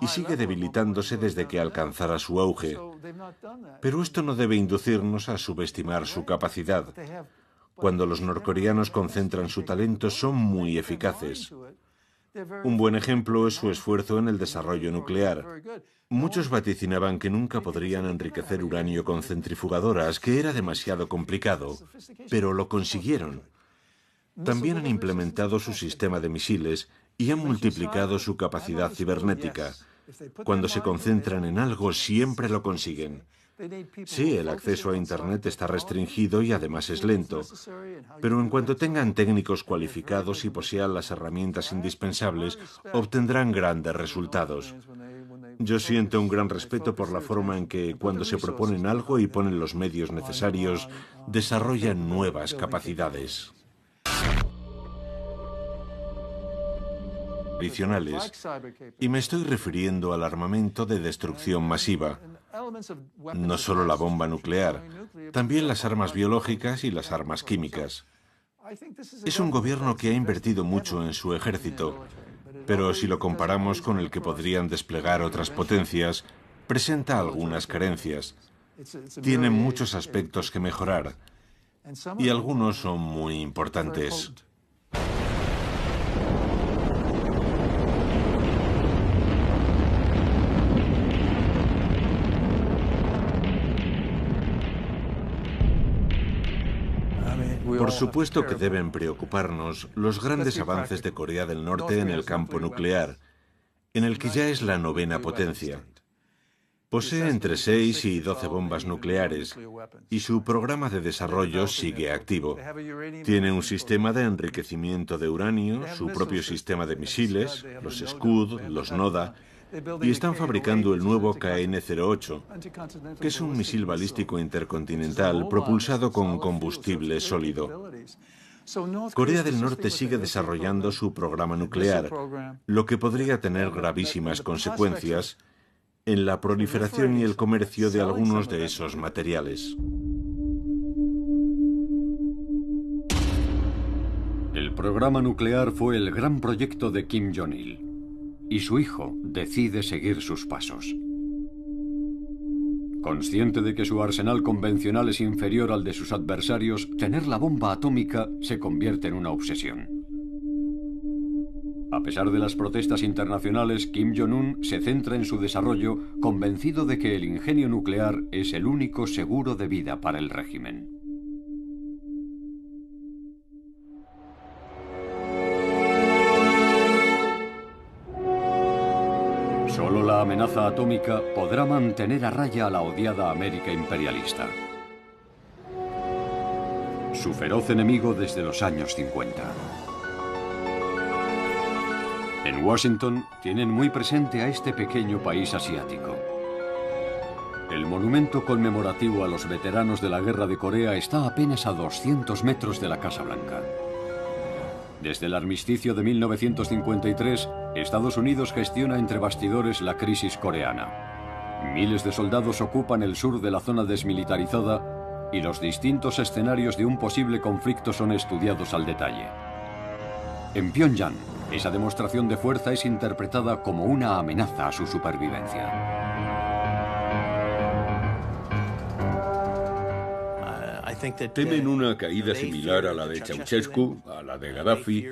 y sigue debilitándose desde que alcanzara su auge. Pero esto no debe inducirnos a subestimar su capacidad. Cuando los norcoreanos concentran su talento, son muy eficaces. Un buen ejemplo es su esfuerzo en el desarrollo nuclear. Muchos vaticinaban que nunca podrían enriquecer uranio con centrifugadoras, que era demasiado complicado, pero lo consiguieron. También han implementado su sistema de misiles y han multiplicado su capacidad cibernética. Cuando se concentran en algo, siempre lo consiguen. Sí, el acceso a Internet está restringido y además es lento, pero en cuanto tengan técnicos cualificados y posean las herramientas indispensables, obtendrán grandes resultados. Yo siento un gran respeto por la forma en que, cuando se proponen algo y ponen los medios necesarios, desarrollan nuevas capacidades. Adicionales, y me estoy refiriendo al armamento de destrucción masiva. No solo la bomba nuclear, también las armas biológicas y las armas químicas. Es un gobierno que ha invertido mucho en su ejército, pero si lo comparamos con el que podrían desplegar otras potencias, presenta algunas carencias. Tiene muchos aspectos que mejorar, y algunos son muy importantes. Por supuesto que deben preocuparnos los grandes avances de Corea del Norte en el campo nuclear, en el que ya es la novena potencia. Posee entre 6 y 12 bombas nucleares y su programa de desarrollo sigue activo. Tiene un sistema de enriquecimiento de uranio, su propio sistema de misiles, los Scud, los Noda, y están fabricando el nuevo KN-08, que es un misil balístico intercontinental propulsado con combustible sólido. Corea del Norte sigue desarrollando su programa nuclear, lo que podría tener gravísimas consecuencias en la proliferación y el comercio de algunos de esos materiales. El programa nuclear fue el gran proyecto de Kim Jong-il, y su hijo decide seguir sus pasos. Consciente de que su arsenal convencional es inferior al de sus adversarios, tener la bomba atómica se convierte en una obsesión. A pesar de las protestas internacionales, Kim Jong-un se centra en su desarrollo, convencido de que el ingenio nuclear es el único seguro de vida para el régimen. Solo la amenaza atómica podrá mantener a raya a la odiada América imperialista. Su feroz enemigo desde los años 50. En Washington tienen muy presente a este pequeño país asiático. El monumento conmemorativo a los veteranos de la Guerra de Corea está apenas a 200 metros de la Casa Blanca. Desde el armisticio de 1953, Estados Unidos gestiona entre bastidores la crisis coreana. Miles de soldados ocupan el sur de la zona desmilitarizada y los distintos escenarios de un posible conflicto son estudiados al detalle. En Pyongyang, esa demostración de fuerza es interpretada como una amenaza a su supervivencia. Temen una caída similar a la de Ceausescu, a la de Gaddafi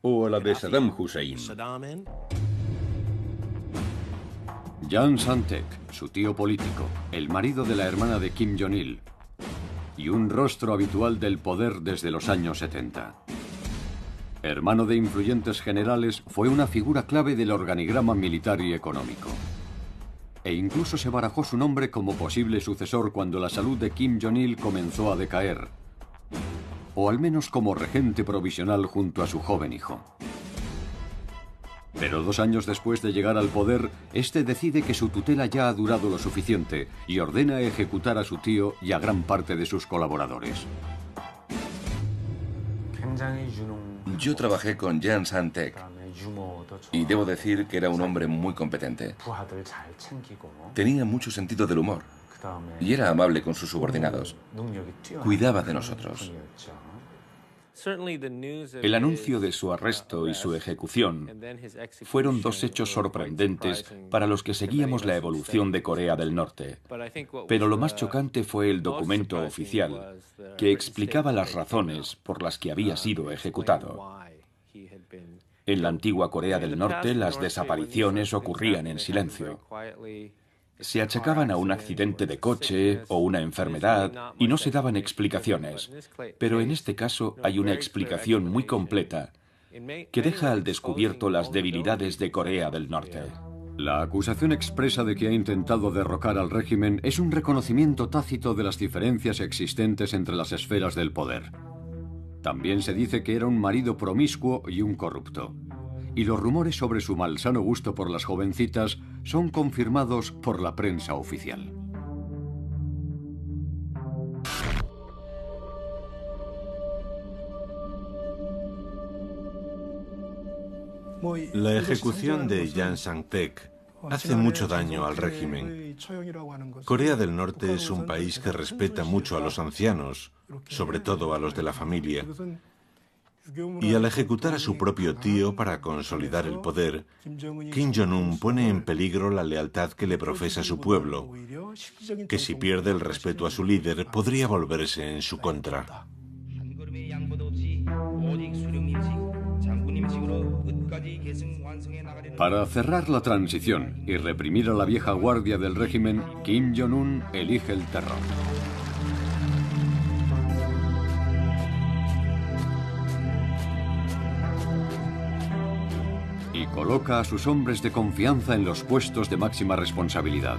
o a la de Saddam Hussein. Jang Sang-taek, su tío político, el marido de la hermana de Kim Jong-il, y un rostro habitual del poder desde los años 70. Hermano de influyentes generales, fue una figura clave del organigrama militar y económico. E incluso se barajó su nombre como posible sucesor cuando la salud de Kim Jong-il comenzó a decaer, o al menos como regente provisional junto a su joven hijo. Pero 2 años después de llegar al poder, este decide que su tutela ya ha durado lo suficiente y ordena ejecutar a su tío y a gran parte de sus colaboradores. Yo trabajé con Jang Sang-taek y debo decir que era un hombre muy competente. Tenía mucho sentido del humor y era amable con sus subordinados. Cuidaba de nosotros. El anuncio de su arresto y su ejecución fueron 2 hechos sorprendentes para los que seguíamos la evolución de Corea del Norte. Pero lo más chocante fue el documento oficial que explicaba las razones por las que había sido ejecutado. En la antigua Corea del Norte, las desapariciones ocurrían en silencio. Se achacaban a un accidente de coche o una enfermedad y no se daban explicaciones. Pero en este caso hay una explicación muy completa que deja al descubierto las debilidades de Corea del Norte. La acusación expresa de que ha intentado derrocar al régimen es un reconocimiento tácito de las diferencias existentes entre las esferas del poder. También se dice que era un marido promiscuo y un corrupto. Y los rumores sobre su malsano gusto por las jovencitas son confirmados por la prensa oficial. La ejecución de Jang Sang-taek hace mucho daño al régimen. Corea del Norte es un país que respeta mucho a los ancianos, sobre todo a los de la familia. Y al ejecutar a su propio tío para consolidar el poder, Kim Jong-un pone en peligro la lealtad que le profesa su pueblo, que si pierde el respeto a su líder podría volverse en su contra. Para cerrar la transición y reprimir a la vieja guardia del régimen, Kim Jong-un elige el terror. Y coloca a sus hombres de confianza en los puestos de máxima responsabilidad.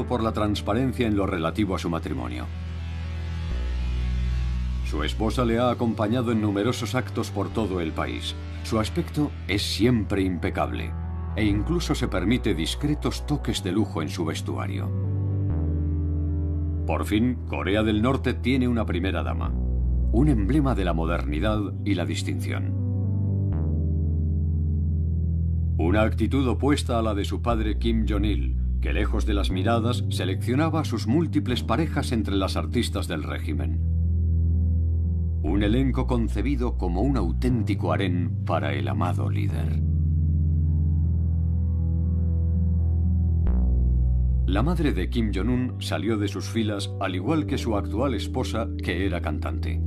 Por la transparencia en lo relativo a su matrimonio. Su esposa le ha acompañado en numerosos actos por todo el país. Su aspecto es siempre impecable e incluso se permite discretos toques de lujo en su vestuario. Por fin, Corea del Norte tiene una primera dama, un emblema de la modernidad y la distinción. Una actitud opuesta a la de su padre Kim Jong-il, que lejos de las miradas seleccionaba a sus múltiples parejas entre las artistas del régimen. Un elenco concebido como un auténtico harén para el amado líder. La madre de Kim Jong-un salió de sus filas al igual que su actual esposa, que era cantante.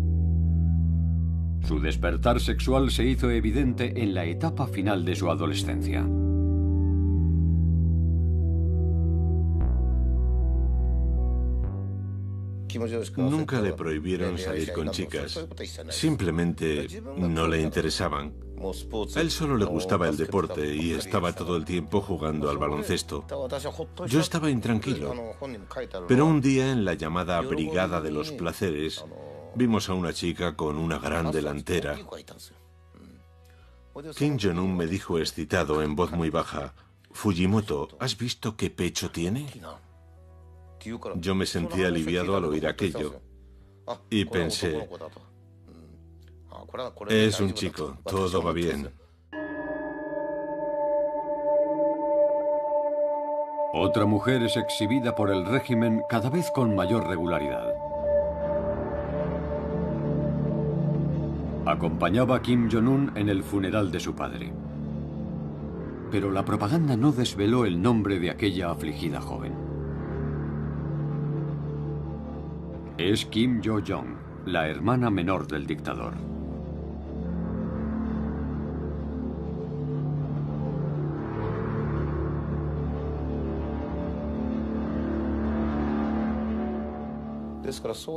Su despertar sexual se hizo evidente en la etapa final de su adolescencia. Nunca le prohibieron salir con chicas. Simplemente no le interesaban. A él solo le gustaba el deporte y estaba todo el tiempo jugando al baloncesto. Yo estaba intranquilo. Pero un día, en la llamada Brigada de los Placeres, vimos a una chica con una gran delantera. Kim Jong-un me dijo excitado en voz muy baja: «Fujimoto, ¿has visto qué pecho tiene?». Yo me sentí aliviado al oír aquello y pensé: es un chico, todo va bien. Otra mujer es exhibida por el régimen cada vez con mayor regularidad. Acompañaba a Kim Jong-un en el funeral de su padre. Pero la propaganda no desveló el nombre de aquella afligida joven. Es Kim Yo-jong, la hermana menor del dictador.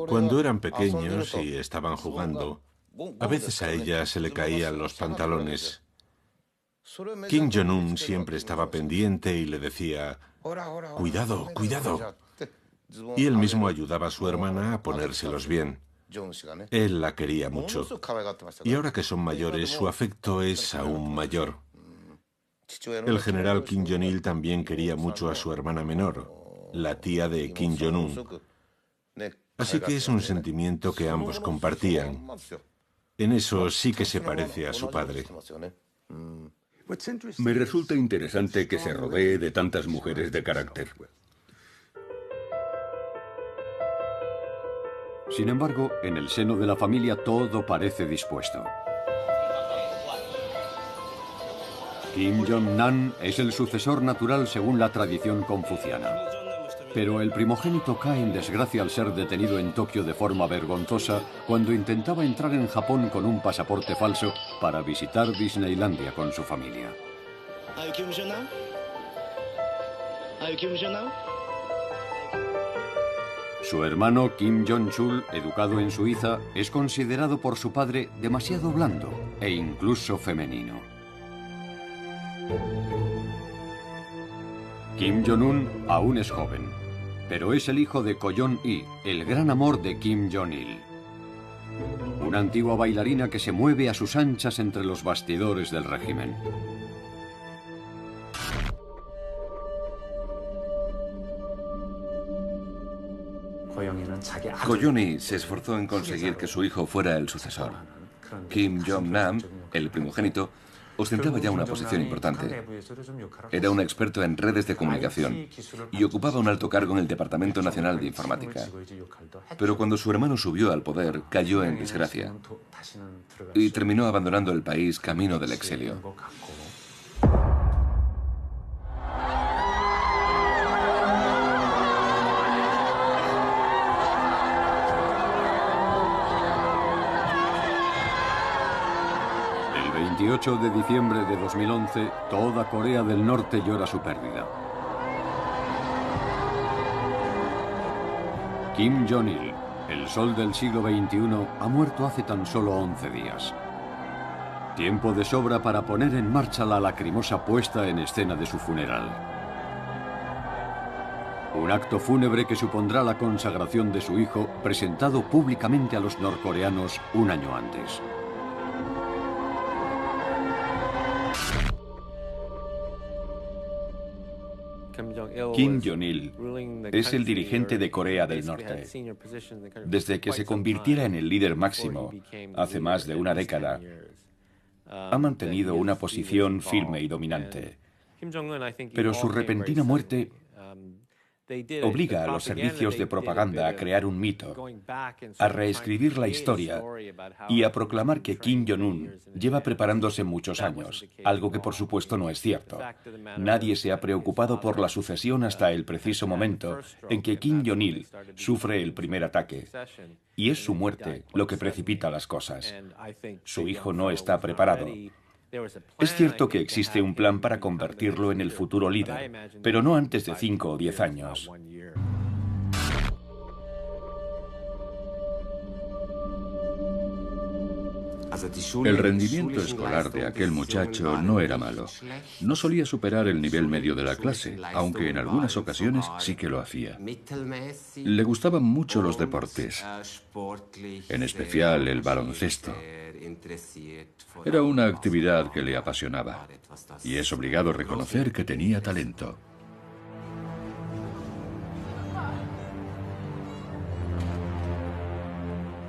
Cuando eran pequeños y estaban jugando, a veces a ella se le caían los pantalones. Kim Jong-un siempre estaba pendiente y le decía: «Cuidado, cuidado». Y él mismo ayudaba a su hermana a ponérselos bien. Él la quería mucho. Y ahora que son mayores, su afecto es aún mayor. El general Kim Jong-il también quería mucho a su hermana menor, la tía de Kim Jong-un. Así que es un sentimiento que ambos compartían. En eso sí que se parece a su padre. Me resulta interesante que se rodee de tantas mujeres de carácter. Sin embargo, en el seno de la familia todo parece dispuesto. Kim Jong-nam es el sucesor natural según la tradición confuciana. Pero el primogénito cae en desgracia al ser detenido en Tokio de forma vergonzosa cuando intentaba entrar en Japón con un pasaporte falso para visitar Disneylandia con su familia. Su hermano Kim Jong-chul, educado en Suiza, es considerado por su padre demasiado blando e incluso femenino. Kim Jong-un aún es joven, pero es el hijo de Ko Jong-il, el gran amor de Kim Jong-il. Una antigua bailarina que se mueve a sus anchas entre los bastidores del régimen. Ko Jong-il se esforzó en conseguir que su hijo fuera el sucesor. Kim Jong-nam, el primogénito, ostentaba ya una posición importante. Era un experto en redes de comunicación y ocupaba un alto cargo en el Departamento Nacional de Informática. Pero cuando su hermano subió al poder, cayó en desgracia y terminó abandonando el país camino del exilio. El 28 de diciembre de 2011, toda Corea del Norte llora su pérdida. Kim Jong-il, el sol del siglo XXI, ha muerto hace tan solo 11 días. Tiempo de sobra para poner en marcha la lacrimosa puesta en escena de su funeral. Un acto fúnebre que supondrá la consagración de su hijo, presentado públicamente a los norcoreanos un año antes. Kim Jong-il es el dirigente de Corea del Norte. Desde que se convirtiera en el líder máximo, hace más de una década, ha mantenido una posición firme y dominante. Pero su repentina muerte obliga a los servicios de propaganda a crear un mito, a reescribir la historia y a proclamar que Kim Jong-un lleva preparándose muchos años, algo que por supuesto no es cierto. Nadie se ha preocupado por la sucesión hasta el preciso momento en que Kim Jong-il sufre el primer ataque. Y es su muerte lo que precipita las cosas. Su hijo no está preparado. Es cierto que existe un plan para convertirlo en el futuro líder, pero no antes de 5 o 10 años. El rendimiento escolar de aquel muchacho no era malo. No solía superar el nivel medio de la clase, aunque en algunas ocasiones sí que lo hacía. Le gustaban mucho los deportes, en especial el baloncesto. Era una actividad que le apasionaba, y es obligado reconocer que tenía talento.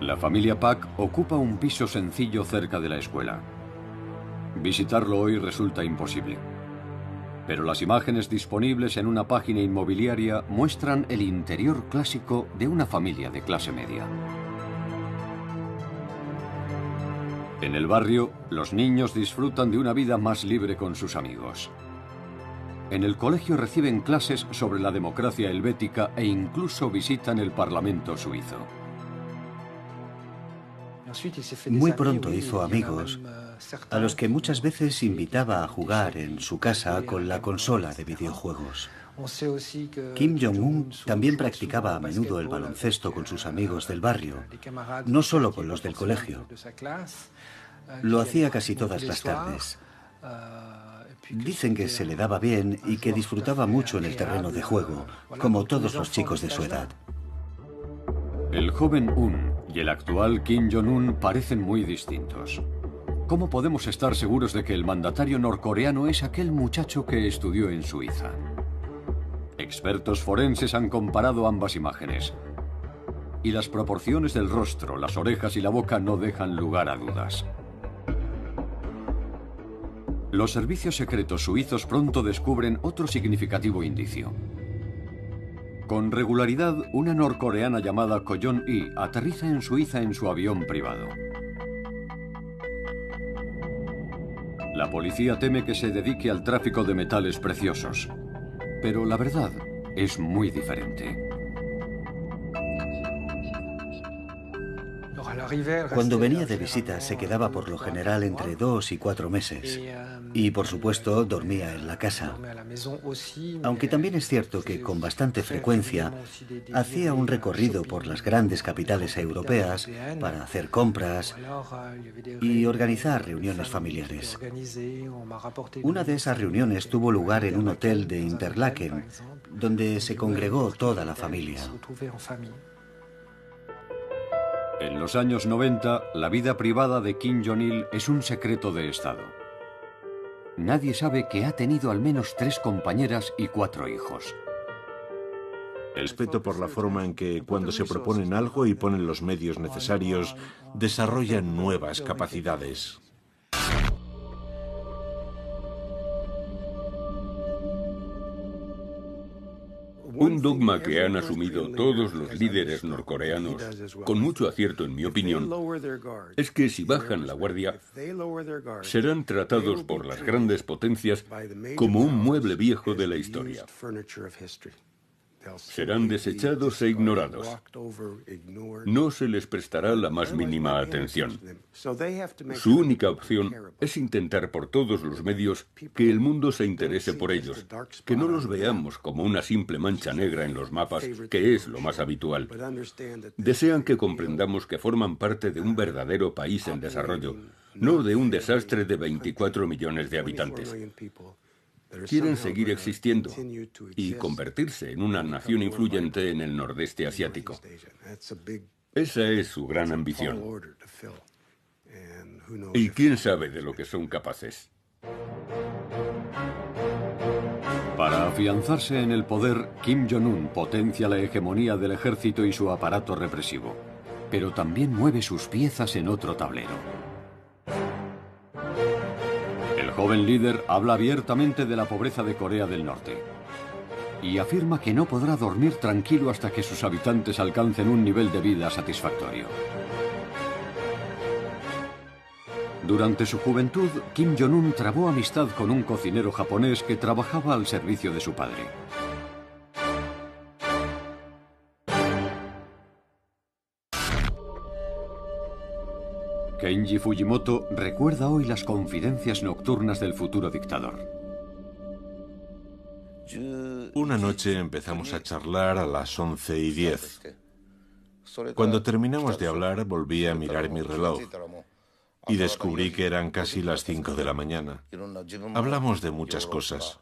La familia Pak ocupa un piso sencillo cerca de la escuela. Visitarlo hoy resulta imposible. Pero las imágenes disponibles en una página inmobiliaria muestran el interior clásico de una familia de clase media. En el barrio, los niños disfrutan de una vida más libre con sus amigos. En el colegio reciben clases sobre la democracia helvética e incluso visitan el Parlamento suizo. Muy pronto hizo amigos a los que muchas veces invitaba a jugar en su casa con la consola de videojuegos. Kim Jong-un también practicaba a menudo el baloncesto con sus amigos del barrio, no solo con los del colegio. Lo hacía casi todas las tardes. Dicen que se le daba bien y que disfrutaba mucho en el terreno de juego, como todos los chicos de su edad. El joven Un y el actual Kim Jong-un parecen muy distintos. ¿Cómo podemos estar seguros de que el mandatario norcoreano es aquel muchacho que estudió en Suiza? Expertos forenses han comparado ambas imágenes. Y las proporciones del rostro, las orejas y la boca no dejan lugar a dudas. Los servicios secretos suizos pronto descubren otro significativo indicio. Con regularidad, una norcoreana llamada Ko Yeon-hee aterriza en Suiza en su avión privado. La policía teme que se dedique al tráfico de metales preciosos, pero la verdad es muy diferente. Cuando venía de visita se quedaba por lo general entre 2 y 4 meses y, por supuesto, dormía en la casa. Aunque también es cierto que con bastante frecuencia hacía un recorrido por las grandes capitales europeas para hacer compras y organizar reuniones familiares. Una de esas reuniones tuvo lugar en un hotel de Interlaken, donde se congregó toda la familia. En los años 90, la vida privada de Kim Jong-il es un secreto de Estado. Nadie sabe que ha tenido al menos 3 compañeras y 4 hijos. Respeto por la forma en que, cuando se proponen algo y ponen los medios necesarios, desarrollan nuevas capacidades. Un dogma que han asumido todos los líderes norcoreanos, con mucho acierto en mi opinión, es que si bajan la guardia, serán tratados por las grandes potencias como un mueble viejo de la historia. Serán desechados e ignorados. No se les prestará la más mínima atención. Su única opción es intentar por todos los medios que el mundo se interese por ellos, que no los veamos como una simple mancha negra en los mapas, que es lo más habitual. Desean que comprendamos que forman parte de un verdadero país en desarrollo, no de un desastre de 24 millones de habitantes. Quieren seguir existiendo y convertirse en una nación influyente en el nordeste asiático. Esa es su gran ambición. Y quién sabe de lo que son capaces. Para afianzarse en el poder, Kim Jong-un potencia la hegemonía del ejército y su aparato represivo, pero también mueve sus piezas en otro tablero. El joven líder habla abiertamente de la pobreza de Corea del Norte y afirma que no podrá dormir tranquilo hasta que sus habitantes alcancen un nivel de vida satisfactorio. Durante su juventud, Kim Jong-un trabó amistad con un cocinero japonés que trabajaba al servicio de su padre. Kenji Fujimoto recuerda hoy las confidencias nocturnas del futuro dictador. Una noche empezamos a charlar a las 11:10. Cuando terminamos de hablar, volví a mirar mi reloj. y descubrí que eran casi las 5 de la mañana. Hablamos de muchas cosas.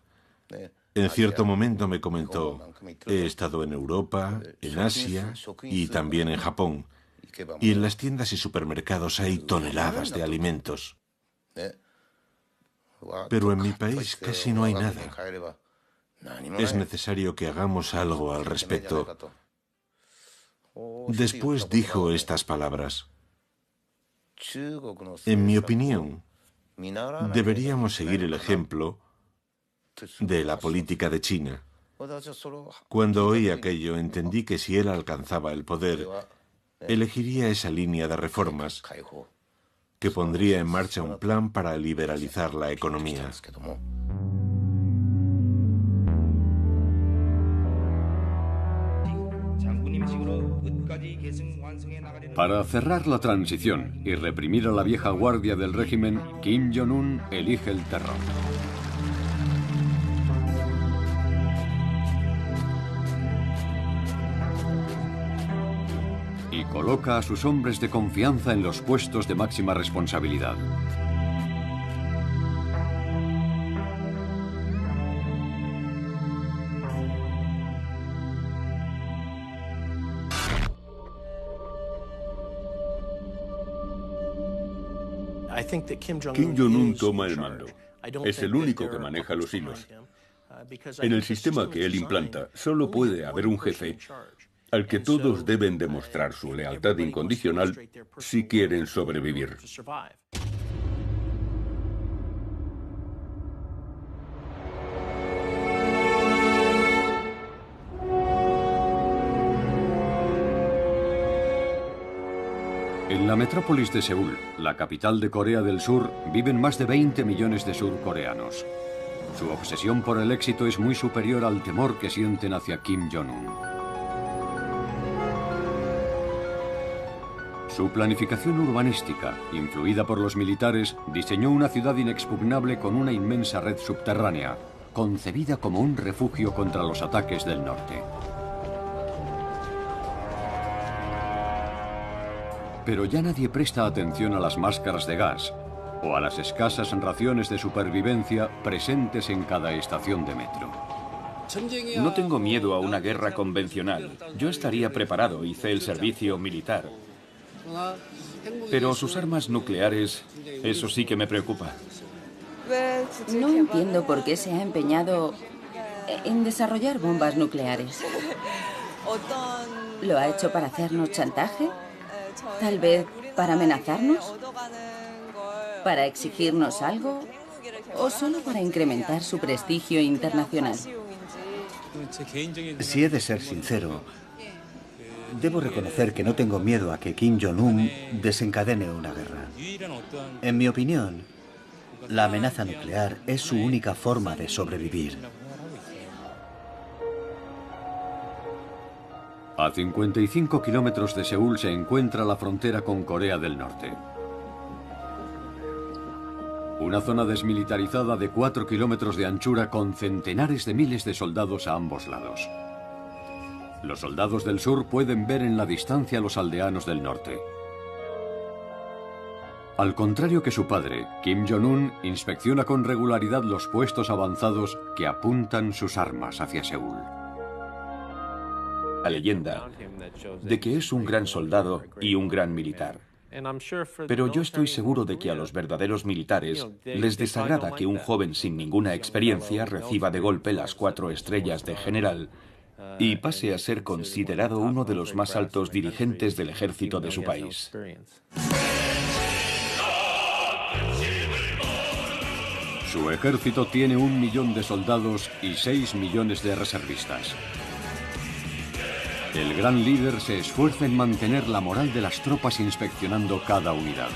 En cierto momento me comentó, he estado en Europa, en Asia y también en Japón. Y en las tiendas y supermercados hay toneladas de alimentos. Pero en mi país casi no hay nada. Es necesario que hagamos algo al respecto. Después dijo estas palabras. En mi opinión, deberíamos seguir el ejemplo de la política de China. Cuando oí aquello, entendí que si él alcanzaba el poder, elegiría esa línea de reformas que pondría en marcha un plan para liberalizar la economía. Para cerrar la transición y reprimir a la vieja guardia del régimen, Kim Jong-un elige el terror. Y coloca a sus hombres de confianza en los puestos de máxima responsabilidad. Kim Jong-un toma el mando. Es el único que maneja los hilos. En el sistema que él implanta, solo puede haber un jefe al que todos deben demostrar su lealtad incondicional si quieren sobrevivir. En la metrópolis de Seúl, la capital de Corea del Sur, viven más de 20 millones de surcoreanos. Su obsesión por el éxito es muy superior al temor que sienten hacia Kim Jong-un. Su planificación urbanística, influida por los militares, diseñó una ciudad inexpugnable con una inmensa red subterránea, concebida como un refugio contra los ataques del norte. Pero ya nadie presta atención a las máscaras de gas o a las escasas raciones de supervivencia presentes en cada estación de metro. No tengo miedo a una guerra convencional. Yo estaría preparado, hice el servicio militar. Pero sus armas nucleares, eso sí que me preocupa. No entiendo por qué se ha empeñado en desarrollar bombas nucleares. ¿Lo ha hecho para hacernos chantaje? ¿Tal vez para amenazarnos? ¿Para exigirnos algo? ¿O solo para incrementar su prestigio internacional? Si he de ser sincero, debo reconocer que no tengo miedo a que Kim Jong-un desencadene una guerra. En mi opinión, la amenaza nuclear es su única forma de sobrevivir. A 55 kilómetros de Seúl se encuentra la frontera con Corea del Norte. Una zona desmilitarizada de 4 kilómetros de anchura con centenares de miles de soldados a ambos lados. Los soldados del sur pueden ver en la distancia a los aldeanos del norte. Al contrario que su padre, Kim Jong-un inspecciona con regularidad los puestos avanzados que apuntan sus armas hacia Seúl. La leyenda de que es un gran soldado y un gran militar. Pero yo estoy seguro de que a los verdaderos militares les desagrada que un joven sin ninguna experiencia reciba de golpe las 4 estrellas de general y pase a ser considerado uno de los más altos dirigentes del ejército de su país. Su ejército tiene 1 millón de soldados y 6 millones de reservistas. El gran líder se esfuerza en mantener la moral de las tropas inspeccionando cada unidad.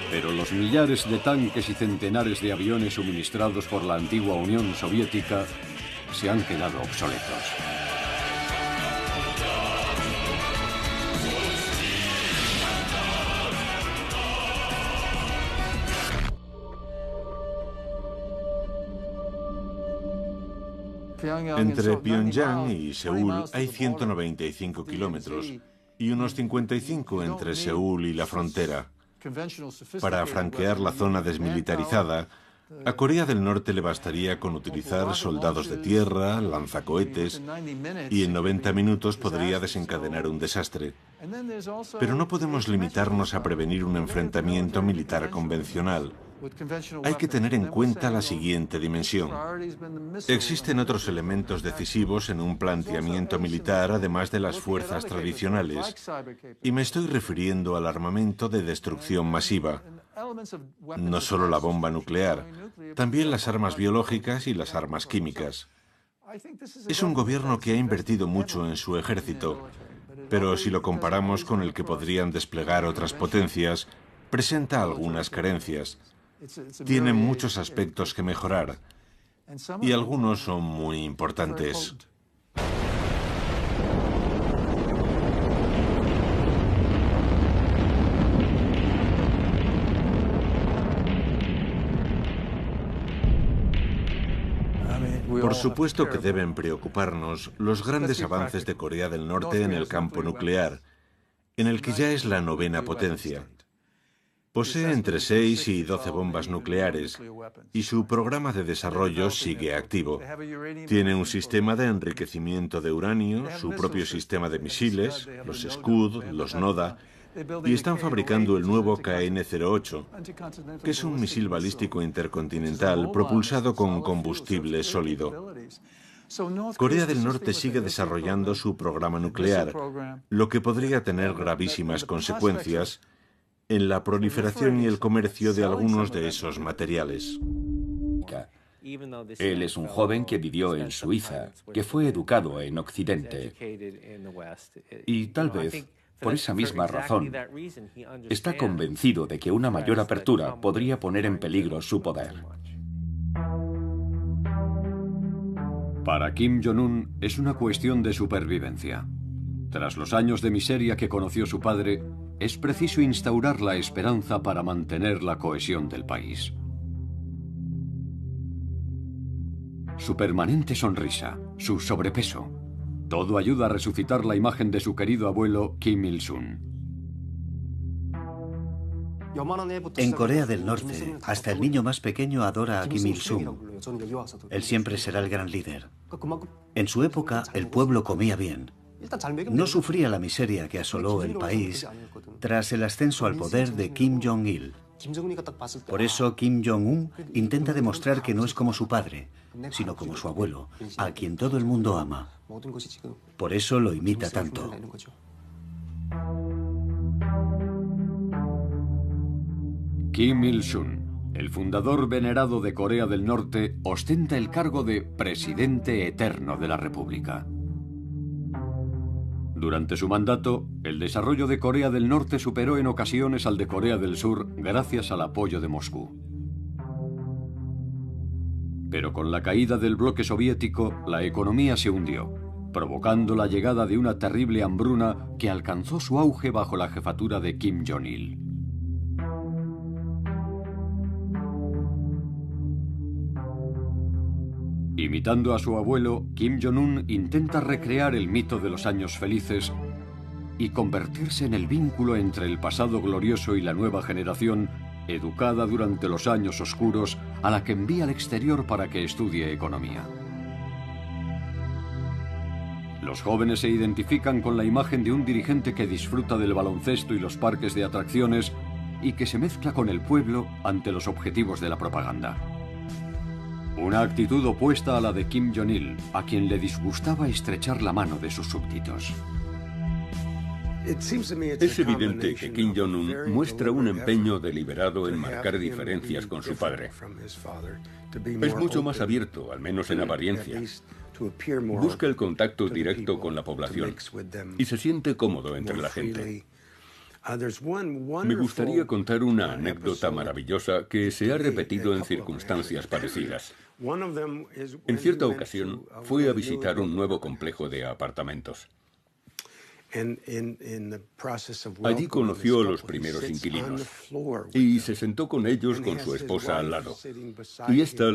Pero los millares de tanques y centenares de aviones suministrados por la antigua Unión Soviética se han quedado obsoletos. Entre Pyongyang y Seúl hay 195 kilómetros y unos 55 entre Seúl y la frontera. Para franquear la zona desmilitarizada, a Corea del Norte le bastaría con utilizar soldados de tierra, lanzacohetes, y en 90 minutos podría desencadenar un desastre. Pero no podemos limitarnos a prevenir un enfrentamiento militar convencional. Hay que tener en cuenta la siguiente dimensión. Existen otros elementos decisivos en un planteamiento militar, además de las fuerzas tradicionales, y me estoy refiriendo al armamento de destrucción masiva. No solo la bomba nuclear, también las armas biológicas y las armas químicas. Es un gobierno que ha invertido mucho en su ejército, pero si lo comparamos con el que podrían desplegar otras potencias, presenta algunas carencias. Tiene muchos aspectos que mejorar, y algunos son muy importantes. Por supuesto que deben preocuparnos los grandes avances de Corea del Norte en el campo nuclear, en el que ya es la novena potencia. Posee entre 6 y 12 bombas nucleares y su programa de desarrollo sigue activo. Tiene un sistema de enriquecimiento de uranio, su propio sistema de misiles, los Scud, los Noda, y están fabricando el nuevo KN-08, que es un misil balístico intercontinental propulsado con combustible sólido. Corea del Norte sigue desarrollando su programa nuclear, lo que podría tener gravísimas consecuencias en la proliferación y el comercio de algunos de esos materiales. Él es un joven que vivió en Suiza, que fue educado en Occidente. Y tal vez, por esa misma razón, está convencido de que una mayor apertura podría poner en peligro su poder. Para Kim Jong-un es una cuestión de supervivencia. Tras los años de miseria que conoció su padre, es preciso instaurar la esperanza para mantener la cohesión del país. Su permanente sonrisa, su sobrepeso, todo ayuda a resucitar la imagen de su querido abuelo Kim Il-sung. En Corea del Norte, hasta el niño más pequeño adora a Kim Il-sung. Él siempre será el gran líder. En su época, el pueblo comía bien. No sufría la miseria que asoló el país tras el ascenso al poder de Kim Jong-il. Por eso Kim Jong-un intenta demostrar que no es como su padre, sino como su abuelo, a quien todo el mundo ama. Por eso lo imita tanto. Kim Il-sung, el fundador venerado de Corea del Norte, ostenta el cargo de presidente eterno de la República. Durante su mandato, el desarrollo de Corea del Norte superó en ocasiones al de Corea del Sur gracias al apoyo de Moscú. Pero con la caída del bloque soviético, la economía se hundió, provocando la llegada de una terrible hambruna que alcanzó su auge bajo la jefatura de Kim Jong-il. Imitando a su abuelo, Kim Jong-un intenta recrear el mito de los años felices y convertirse en el vínculo entre el pasado glorioso y la nueva generación, educada durante los años oscuros, a la que envía al exterior para que estudie economía. Los jóvenes se identifican con la imagen de un dirigente que disfruta del baloncesto y los parques de atracciones y que se mezcla con el pueblo ante los objetivos de la propaganda. Una actitud opuesta a la de Kim Jong-il, a quien le disgustaba estrechar la mano de sus súbditos. Es evidente que Kim Jong-un muestra un empeño deliberado en marcar diferencias con su padre. Es mucho más abierto, al menos en apariencia. Busca el contacto directo con la población y se siente cómodo entre la gente. Me gustaría contar una anécdota maravillosa que se ha repetido en circunstancias parecidas. En cierta ocasión fue a visitar un nuevo complejo de apartamentos. Allí conoció a los primeros inquilinos y se sentó con ellos con su esposa al lado. Y esta